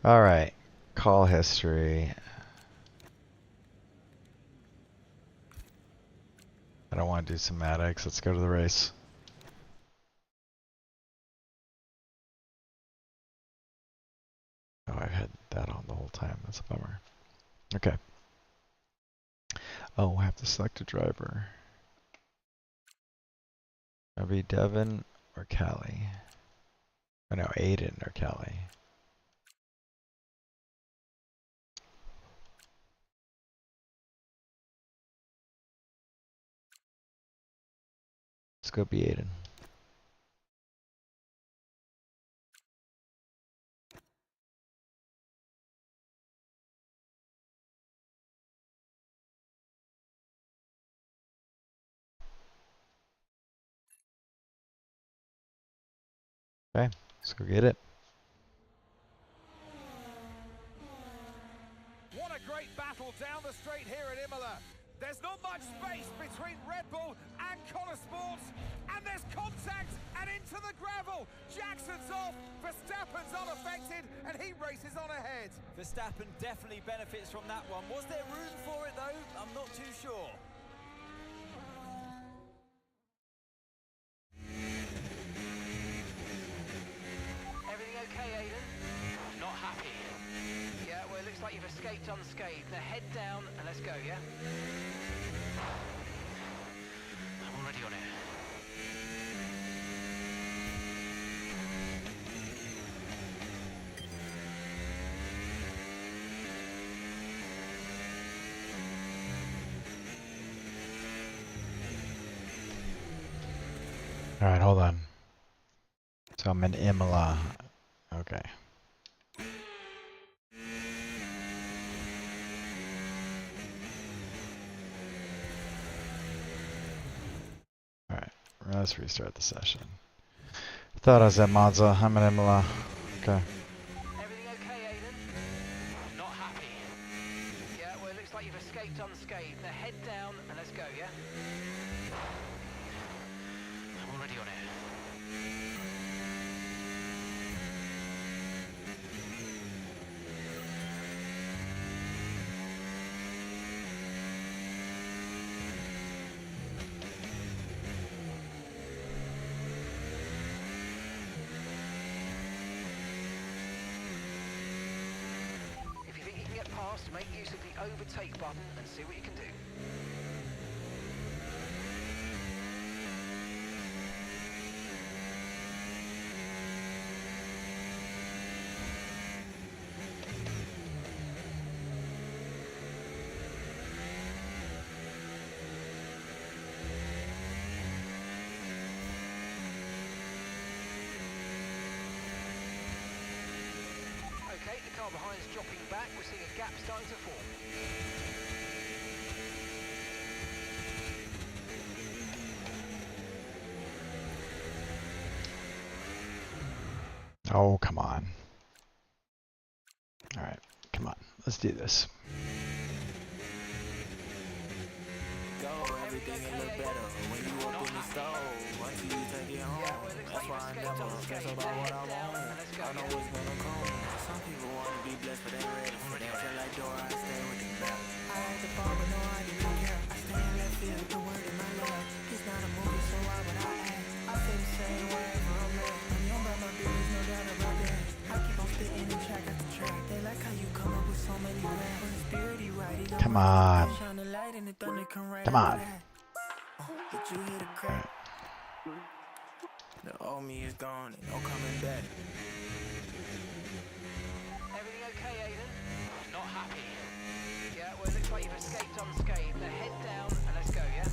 All right. Call history. I don't want to do somatics. Let's go to the race. Oh, I've had that on the whole time. That's a bummer. Okay. Oh, I have to select a driver. That'll be Devin or Callie. Oh no, Aiden or Callie. Let's go be Aiden. Okay, let's go get it. What a great battle down the straight here at Imola. There's not much space between Red Bull and Connor Sports, and there's contact and into the gravel. Jackson's off, Verstappen's unaffected, and he races on ahead. Verstappen definitely benefits from that one. Was there room for it though? I'm not too sure. Everything okay, Aiden? Not happy. Yeah, well, it looks like you've escaped unscathed. Now head down and let's go, yeah? I'm already on it. All right, hold on. So I'm in Imola. Okay. All right, let's restart the session. I thought I was at Monza. I'm in Imola. Okay. Everything okay, Aiden? Not happy. Yeah, well, it looks like you've escaped unscathed. Now head down and let's go, yeah? I'm already on it. If you think you can get past, make use of the overtake button and see what you can do. Okay, the car behind is dropping back. We're seeing a gap starting to form. Oh, come on. All right, come on. Let's do this. Go, everything will look better when you up in the stove. Until you take it home. That's why I never stress about what I want. I know what's gonna come. Some people wanna be blessed, but they ready for that. Feel like door, I stay with the belt. I had to fall, but no, I didn't care. I stay in left field, the word in my love. It's not a movie, so why would I ask? I feel the same wherever I'm at. I'm young by my business, no doubt about that. I keep on spitting the track after track. They like how you come up with so many raps. When the spirit he right, he don't Come on. shine the light and the thunder come right Come on. Did you hear the crack? The old me is gone and no coming back. Everything okay, Aiden? Not happy. Yeah, well, it looks like you've escaped unscathed. Now head down and let's go, yeah?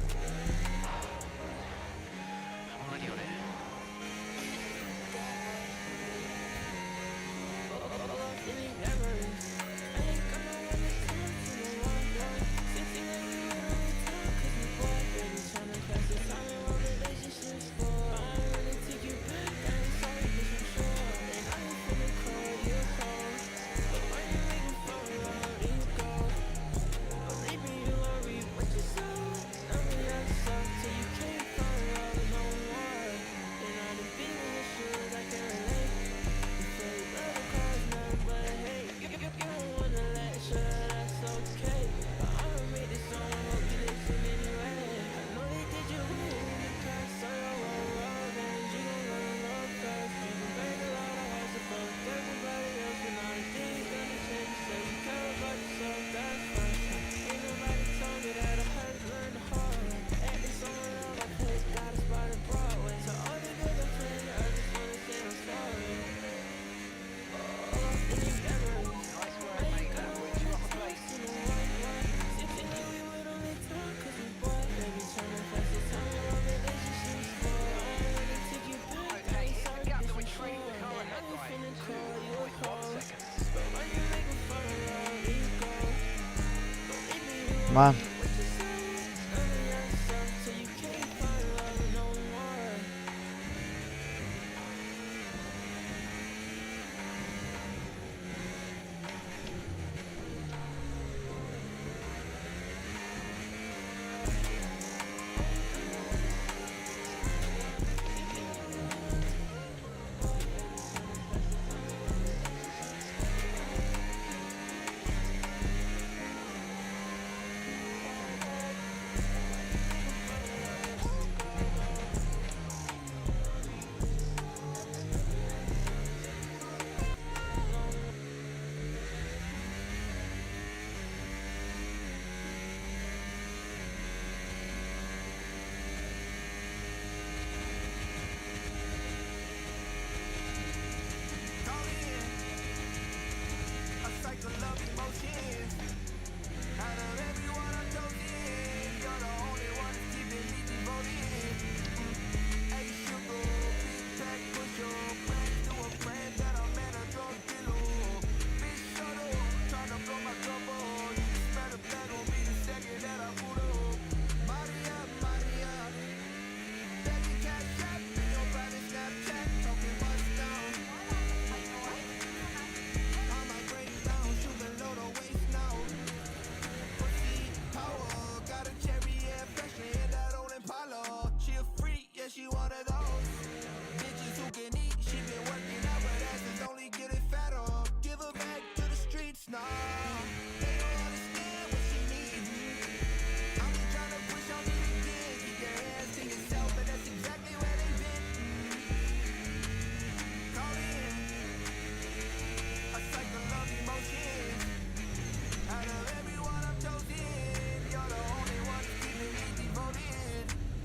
Come on.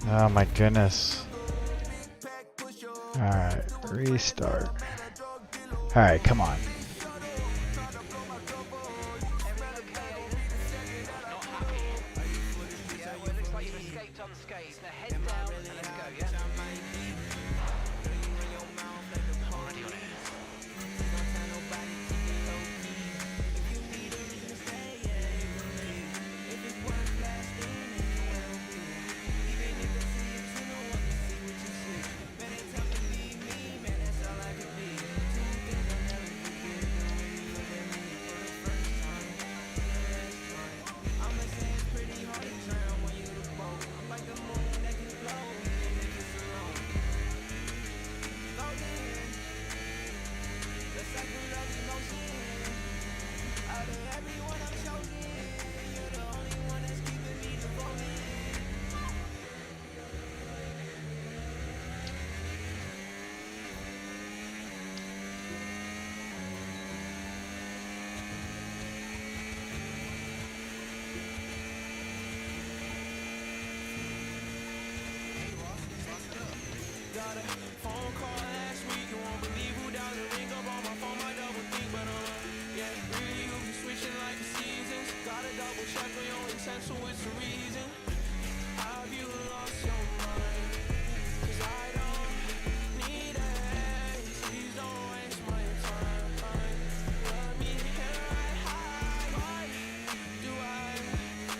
Oh my goodness. Alright, restart. Alright, come on. Got a phone call last week, you won't believe who dialed the ring up on my phone, I double think, but yeah, really you be switching like the seasons. Gotta double check on your intent, so it's a reason. Have you lost your mind? 'Cause I don't need it, please don't waste my time. Let me hear right high, why do I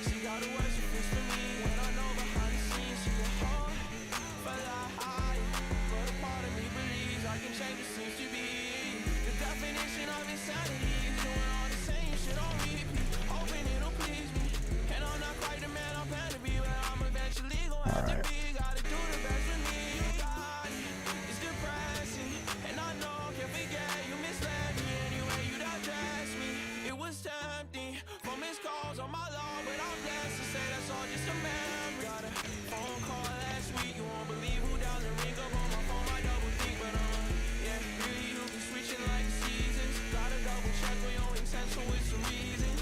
see God who works with to me when I know behind the scenes you a whole for that high. But a part of me believes I can change what seems to be. The definition of insanity is doing all the same shit on repeat, hoping it'll please me. And I'm not quite the man I'm planned to be, but I'm eventually gonna have to be. Gotta do the best with me. You got it. It's depressing, and I know I can't forget you misled me. Anyway, you digest me. It was tempting for missed calls on my log, but I'm blessed to say that's all just a memory. Got a phone call last week, you won't believe who dialed the ring up on my phone, I double think, but yeah, really you be switching like the seasons. Gotta double check on your intent, so it's a reason.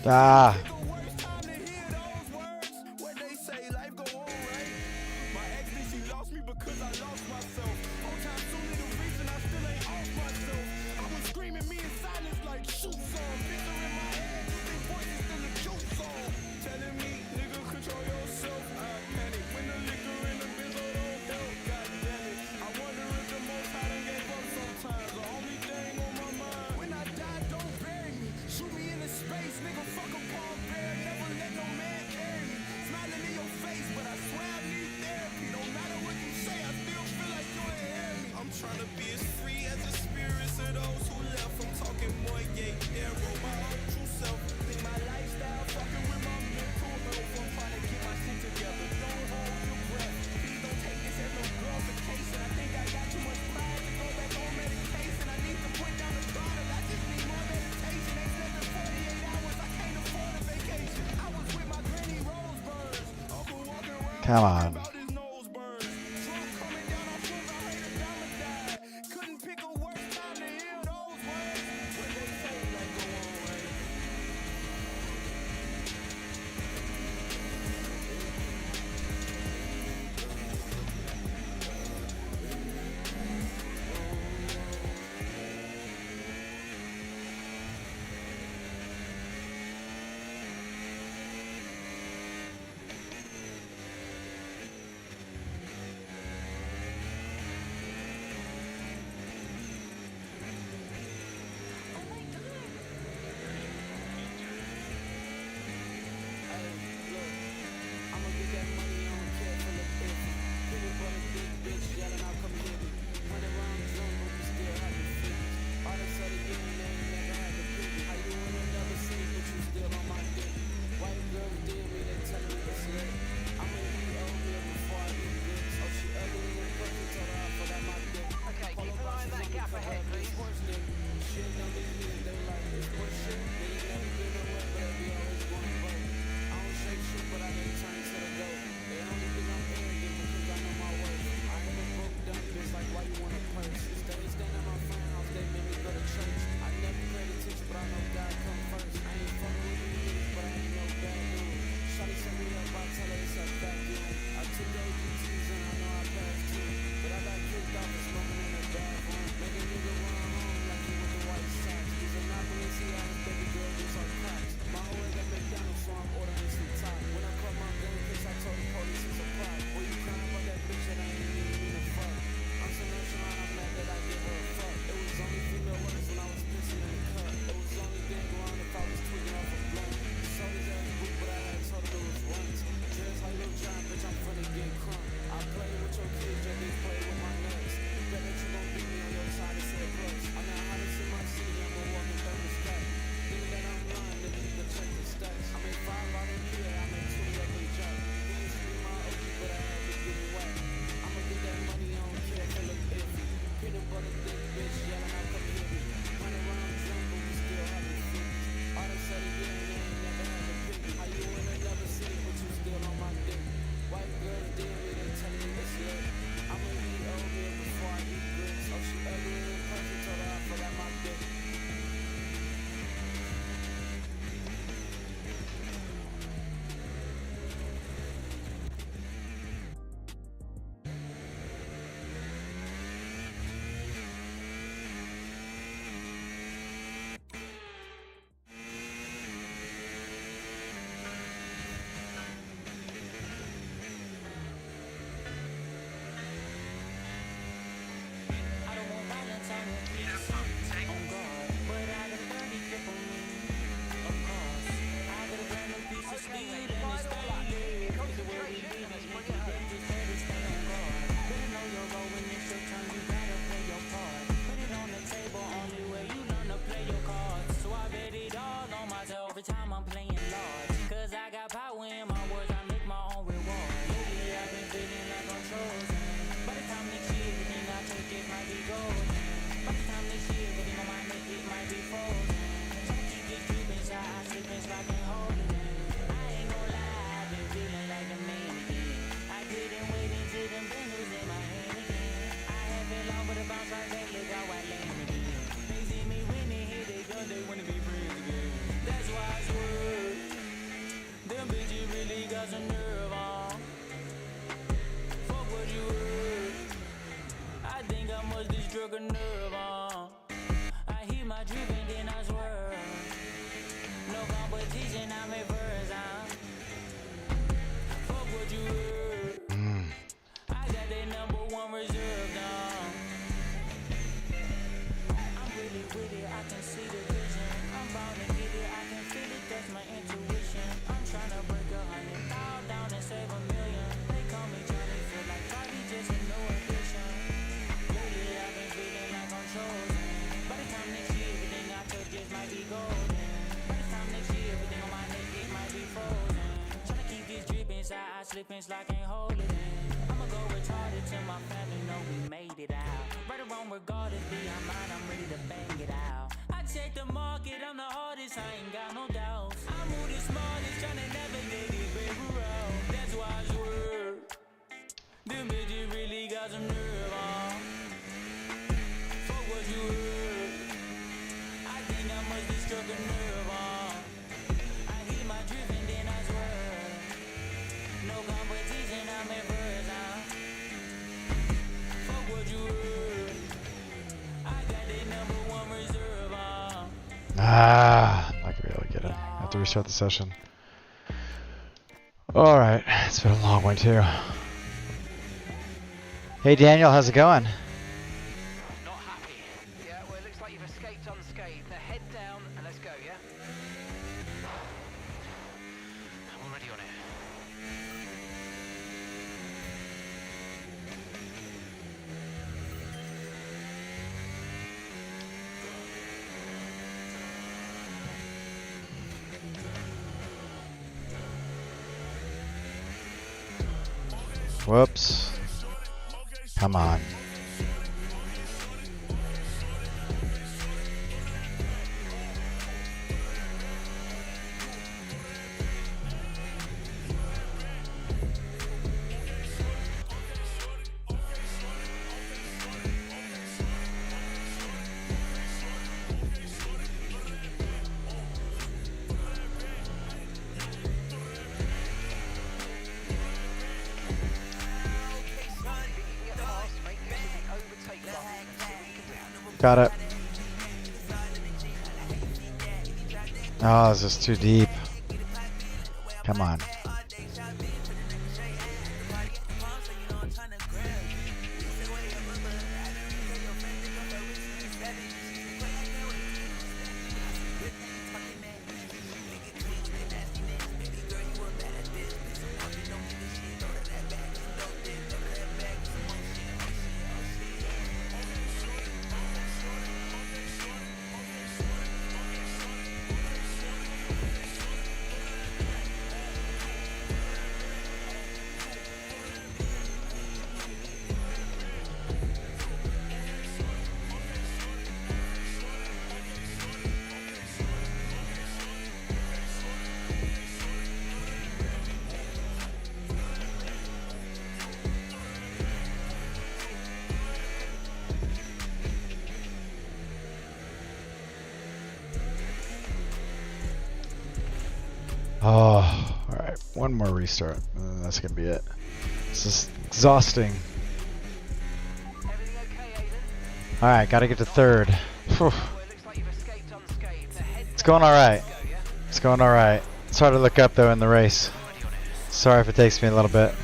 Ah. What they say, life go on, right? My ex think she lost me because I lost myself. Whole time soon the reason I still ain't off myself. I was screaming me in silence like shoot song. Picture in my head, this voice is still a cute song. Telling me, nigga, control yourself. I panic when the liquor in the bizzle don't help. God damn it. I wonder if the most high done gave up sometimes. The only thing on my mind. When I die, don't bury me. Shoot me into space, nigga, fuck a Paul Bear. Never let no man carry me. Smiling in your face, but I swear I need therapy. No matter what you say, I still feel like you ain't hear me. I'm trying to be as free as the spirits of those who left. I'm talking more, yeah, arrow, my own true self. Think my lifestyle fucking with my mental health. I'm trying to get my shit together. Don't hold your breath. Please don't take this as no glorification. I think I got too much pride to go back on medication. I need to put down the bottle. I just need more meditation. Ain't slept in 48 hours. I can't afford a vacation. I was with my granny Roseburns. Uncle walking around. Come on. Couldn't pick a worse time to hear those words. When they say like go on, right? Okay, keep an eye on that gap ahead, please. They wanna be friends again. That's why I swear. honest, I can't hold it in. I'ma go retarded till my family know we made it out. Right or wrong, regardless, beyond mine, I'm ready to bang it out. I check the market, I'm the hardest, I ain't got no doubts. I move the smartest, tryna navigate this paper route. That's why I swear, them bitches really got some nerve on. Fuck what you heard, I think I must have struck a nerve on. I hit my drift and then I swear, no competition, I'm at first, fuck what you heard, I got that #1 reserve on. Ah, not gonna be able to get it. I have to restart the session. Alright, it's been a long one too. Hey Daniel, how's it going? Not happy. Yeah, well, it looks like you've escaped unscathed. Now head down and let's go, yeah? I'm already on it. Whoops. Come on. Got it. Oh, this is too deep. Come on. Oh, alright. One more restart, and then that's gonna be it. This is exhausting. Alright, gotta get to third. Whew. It's going alright. It's going alright. It's hard to look up though in the race. Sorry if it takes me a little bit.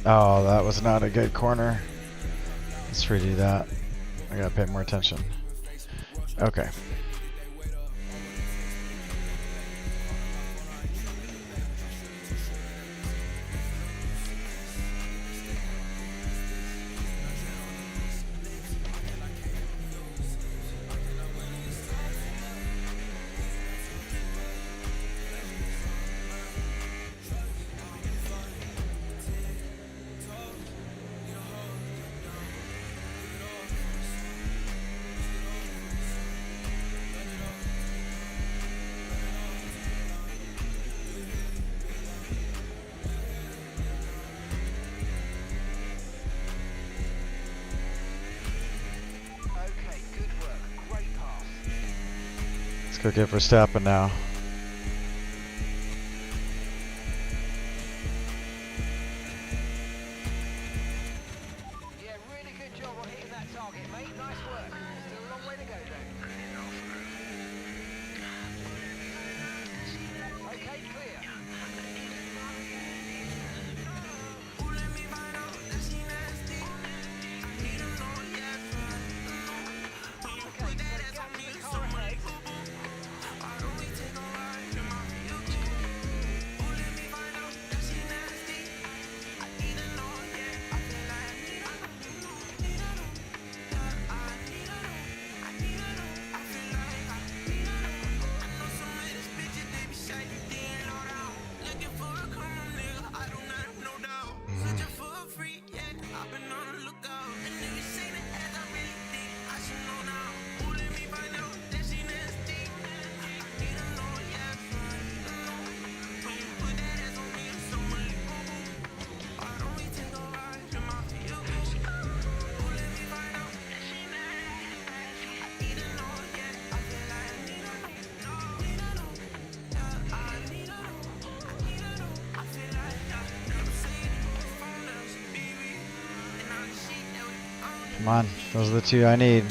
Oh, that was not a good corner. Let's redo that. I gotta pay more attention. Okay. Let's go get Verstappen now. Yeah, really good job on hitting that target, mate. Nice work. Still a long way to go, though. Okay, clear. Okay, so the gap in the car ahead. Come on, those are the two I need.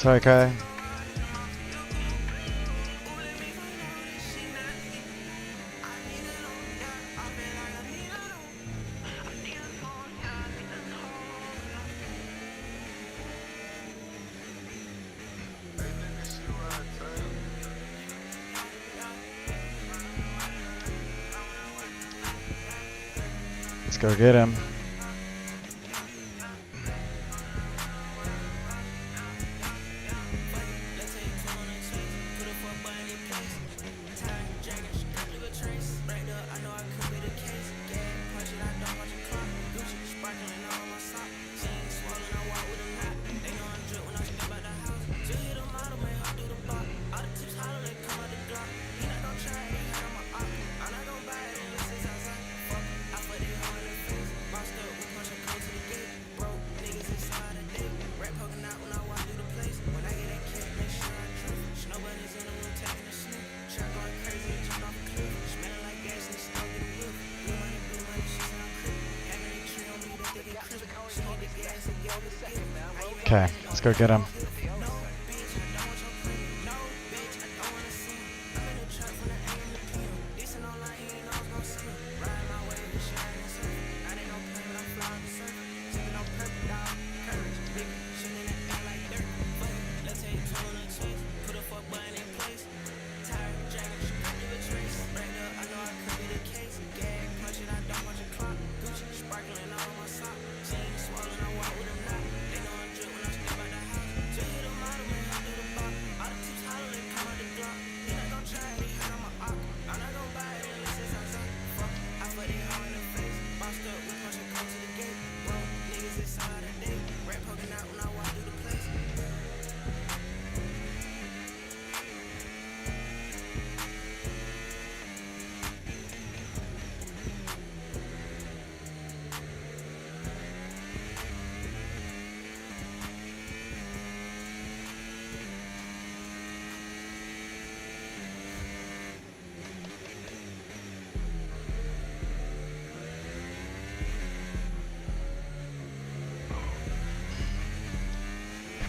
Sorry, Kai. Let's go get him. Okay, let's go get him.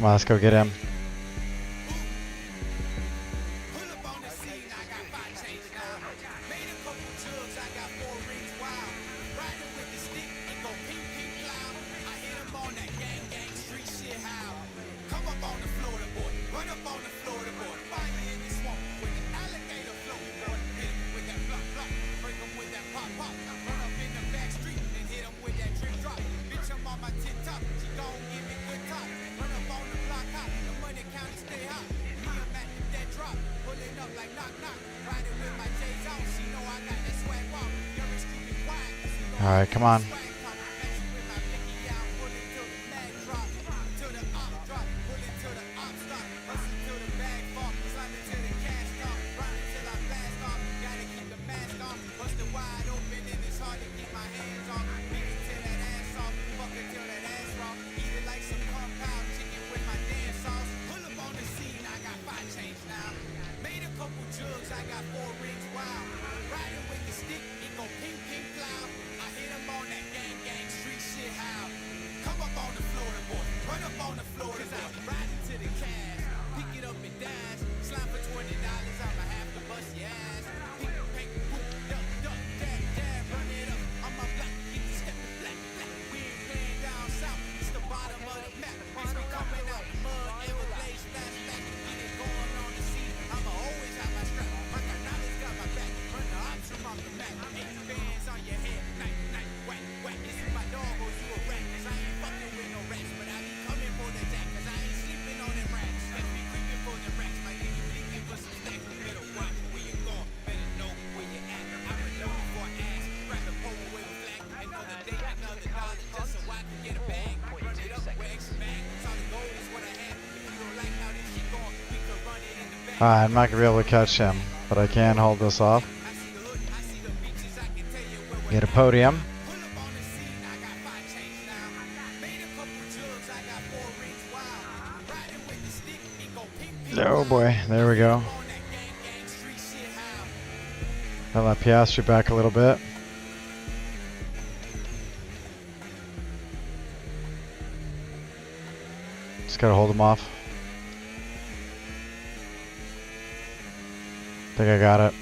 Come on, let's go get him. All right, come on. I'm not gonna be able to catch him, but I can hold this off. Get a podium. Oh boy, there we go. Got that Piastri back a little bit. Just gotta hold him off. Think I got it.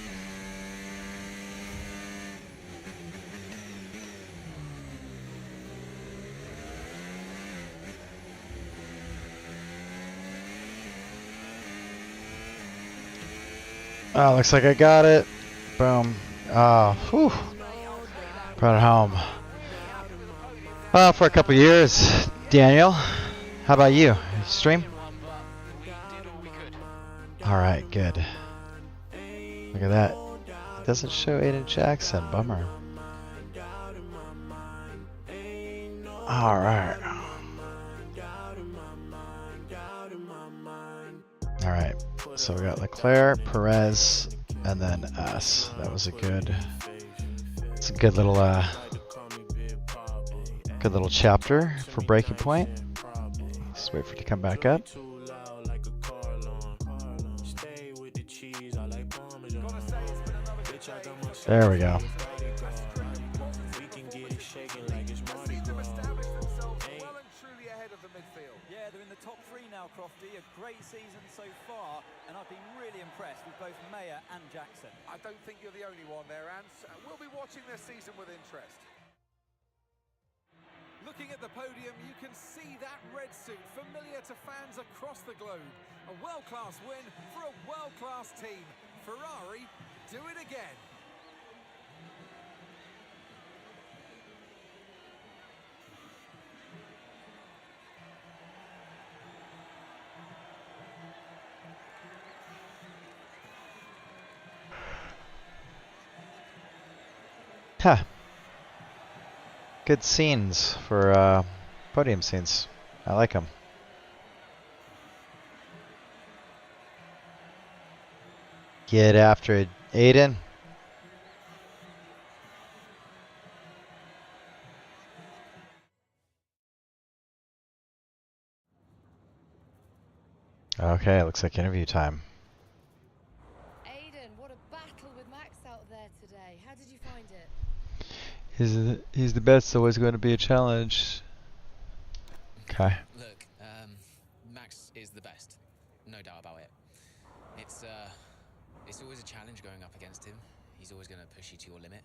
Oh, looks like I got it. Boom. Oh, whew. Brought it home. For a couple years, Daniel. How about you? Stream? Alright, good. Look at that. It doesn't show Aiden Jackson. Bummer. Alright. Alright. So we got Leclerc, Perez, and then us. That was a good... It's a good little chapter for Breaking Point. Just wait for it to come back up. There we go. Yeah, they're in the top three now, Crofty. A great season so far, and I've been really impressed with both Mayer and Jackson. I don't think you're the only one there, Ants. We'll be watching this season with interest. Looking at the podium, you can see that red suit familiar to fans across the globe. A world-class win for a world-class team. Ferrari, do it again. Huh. Good scenes for podium scenes. I like them. Get after it, Aiden. Okay, looks like interview time. Aiden, what a battle with Max out there today. How did you find it? He's the best, so it's going to be a challenge. Okay. Look, Max is the best, no doubt about it. It's always a challenge going up against him. He's always going to push you to your limit.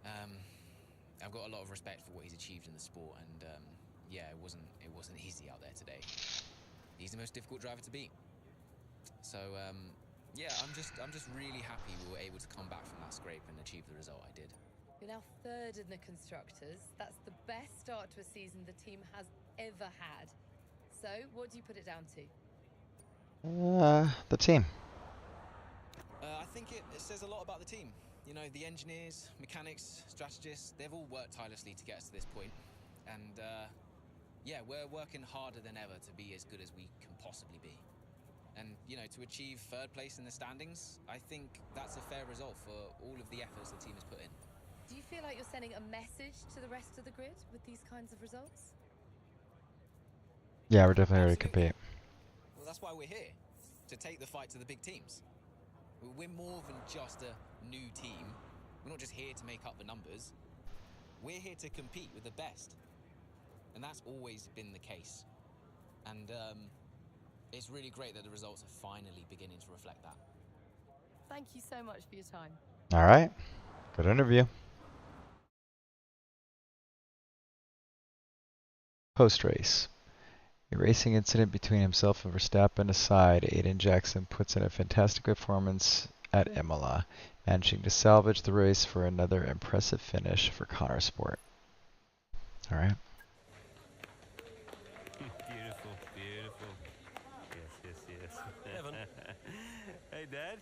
I've got a lot of respect for what he's achieved in the sport, and yeah, it wasn't easy out there today. He's the most difficult driver to beat. So yeah, I'm just really happy we were able to come back from that scrape and achieve the result I did. You're now third in the Constructors. That's the best start to a season the team has ever had. So, what do you put it down to? The team. I think it says a lot about the team. You know, the engineers, mechanics, strategists, they've all worked tirelessly to get us to this point. And yeah, we're working harder than ever to be as good as we can possibly be. And, you know, to achieve third place in the standings, I think that's a fair result for all of the efforts the team has put in. Do you feel like you're sending a message to the rest of the grid with these kinds of results? Yeah, we're definitely ready to compete. Well, that's why we're here, to take the fight to the big teams. We're more than just a new team. We're not just here to make up the numbers. We're here to compete with the best. And that's always been the case. And it's really great that the results are finally beginning to reflect that. Thank you so much for your time. All right. Good interview. Post-race. A racing incident between himself and Verstappen aside, Aiden Jackson puts in a fantastic performance at Imola, managing to salvage the race for another impressive finish for Connor Sport. All right. Beautiful, beautiful. Yes. Evan. Hey, Dad.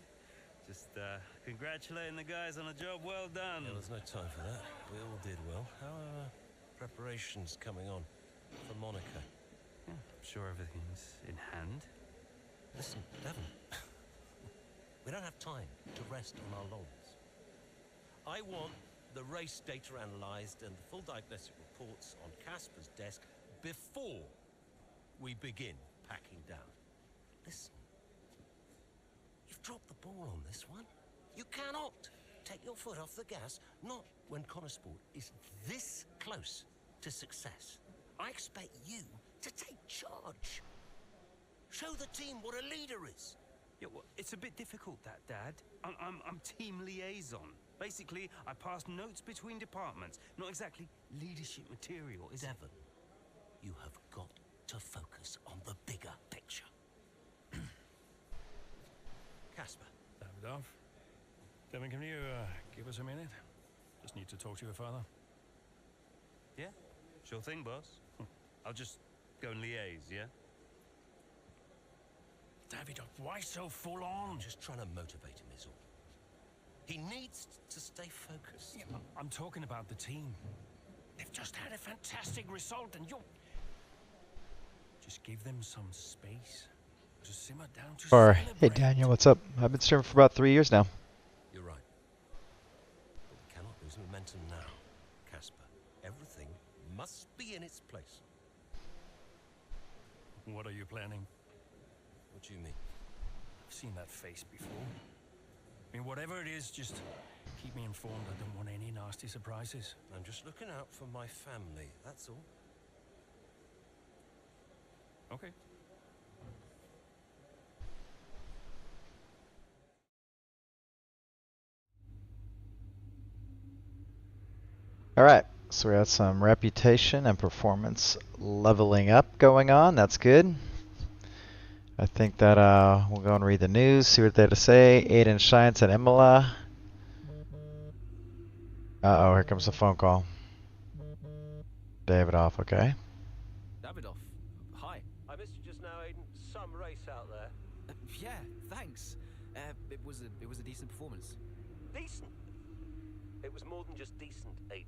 Just congratulating the guys on a job well done. Yeah, there's no time for that. We all did well. How are preparations coming on for Monaco? Yeah, I'm sure everything's in hand. Listen, Devon, We don't have time to rest on our laurels. I want the race data analyzed and the full diagnostic reports on Casper's desk before we begin packing down. Listen, you've dropped the ball on this one. You cannot take your foot off the gas, not when Connor Sport is this close to success. I expect you to take charge. Show the team what a leader is. Yeah, well, it's a bit difficult, that, Dad. I'm team liaison. Basically, I pass notes between departments. Not exactly leadership material, is it? Devon, you have got to focus on the bigger picture. Casper. Davidoff. Devon, can you give us a minute? Just need to talk to your father. Yeah, sure thing, boss. I'll just go and liaise, yeah? Davidoff, why so full on? I'm just trying to motivate him, is all. He needs to stay focused. Yeah, I'm talking about the team. They've just had a fantastic result, and you're... Just give them some space to simmer down to Or, hey celebrate. Daniel, what's up? I've been streaming for about 3 years now. You're right. But we cannot lose momentum now, Casper. Everything must be in its place. What are you planning? What do you mean? I've seen that face before. I mean, whatever it is, just keep me informed. I don't want any nasty surprises. I'm just looking out for my family, that's all. Okay. Alright, so we got some reputation and performance leveling up going on. That's good. I think that we'll go and read the news, see what they have to say. Aiden shines at Imola. Uh-oh, here comes a phone call. Davidoff, okay. Davidoff, hi. I missed you just now, Aiden. Some race out there. Yeah, thanks. It was a decent performance. Decent? It was more than just decent, Aiden.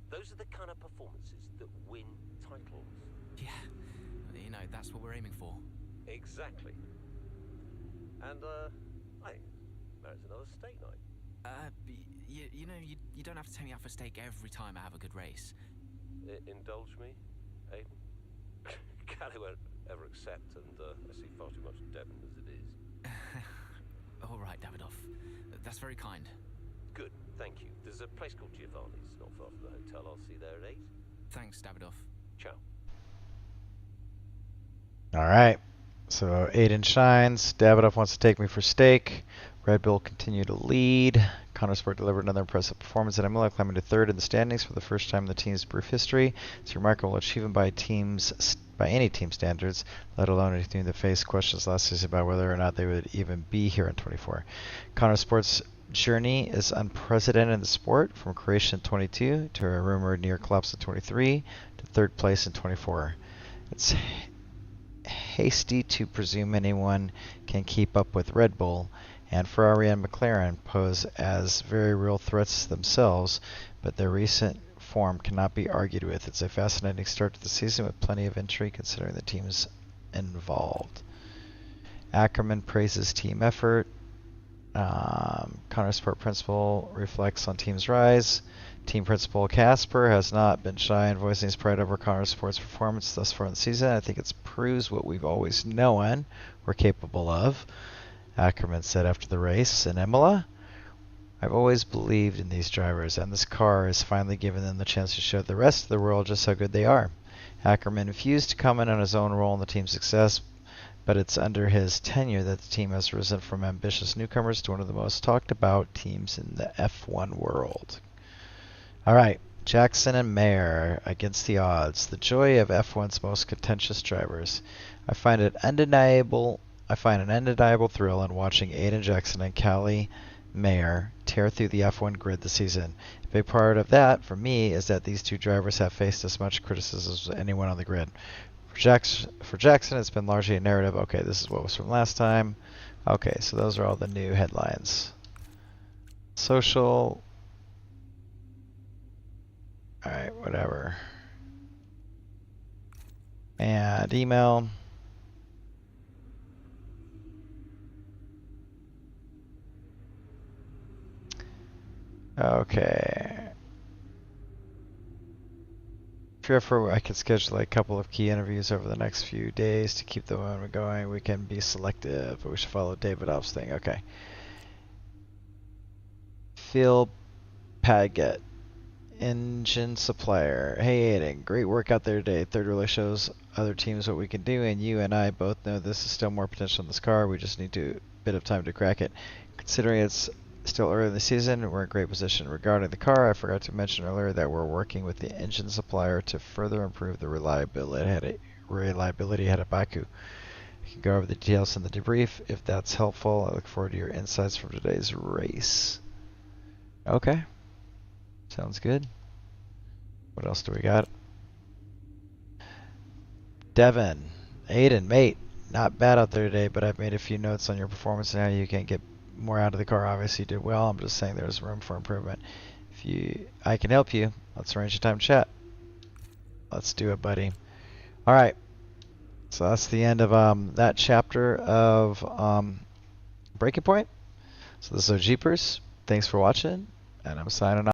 Those are the kind of performances that win titles. Yeah, you know, that's what we're aiming for. Exactly. And, hey, there's another steak night. You know, you don't have to take me out for steak every time I have a good race. Indulge me, Aiden? Callie won't ever accept, and I see far too much Devon as it is. All right, Davidoff. That's very kind. Good, thank you. There's a place called Giovanni's, not far from the hotel. I'll see you there at 8. Thanks, Davidoff. Ciao. Alright, so Aiden shines. Davidoff wants to take me for steak. Red Bull continue to lead. Connor Sport delivered another impressive performance at Imola, climbing to 3rd in the standings for the first time in the team's brief history. It's a remarkable achievement by any team standards, let alone anything that faced questions last season about whether or not they would even be here in 24. Connor Sport's journey is unprecedented in the sport, from creation in 22 to a rumored near collapse in 23 to 3rd place in 24. It's hasty to presume anyone can keep up with Red Bull, and Ferrari and McLaren pose as very real threats themselves, but their recent form cannot be argued with. It's a fascinating start to the season with plenty of intrigue considering the teams involved. Ackerman praises team effort. Connor Sport principal reflects on team's rise. Team principal Casper has not been shy in voicing his pride over Connor Sport's performance thus far in the season. I think it proves what we've always known we're capable of. Ackerman said after the race in Imola, I've always believed in these drivers, and this car has finally given them the chance to show the rest of the world just how good they are. Ackerman refused to comment on his own role in the team's success, but it's under his tenure that the team has risen from ambitious newcomers to one of the most talked about teams in the F1 world. Alright, Jackson and Mayer against the odds. The joy of F1's most contentious drivers. I find an undeniable thrill in watching Aiden Jackson and Callie Mayer tear through the F1 grid this season. A big part of that, for me, is that these two drivers have faced as much criticism as anyone on the grid. For Jackson, it's been largely a narrative. Okay, this is what was from last time. Okay, so those are all the new headlines. Social. Alright, whatever. And email. Okay. Therefore, I could schedule a couple of key interviews over the next few days to keep the momentum going. We can be selective, but we should follow David Opp's thing. Okay. Phil Paget, engine supplier. Hey Aiden, great work out there today. Third really shows other teams what we can do, and you and I both know this is still more potential in this car. We just need a bit of time to crack it. Considering it's still early in the season, we're in great position. Regarding the car, I forgot to mention earlier that we're working with the engine supplier to further improve the reliability ahead of Baku. You can go over the details in the debrief if that's helpful. I look forward to your insights from today's race. Okay. Sounds good. What else do we got? Devin, Aiden, mate, not bad out there today, but I've made a few notes on your performance and how you can get more out of the car. Obviously you did well. I'm just saying there's room for improvement. I can help you. Let's arrange a time to chat. Let's do it, buddy. All right. So that's the end of that chapter of Breaking Point. So this is OJeepers. Thanks for watching, and I'm signing off.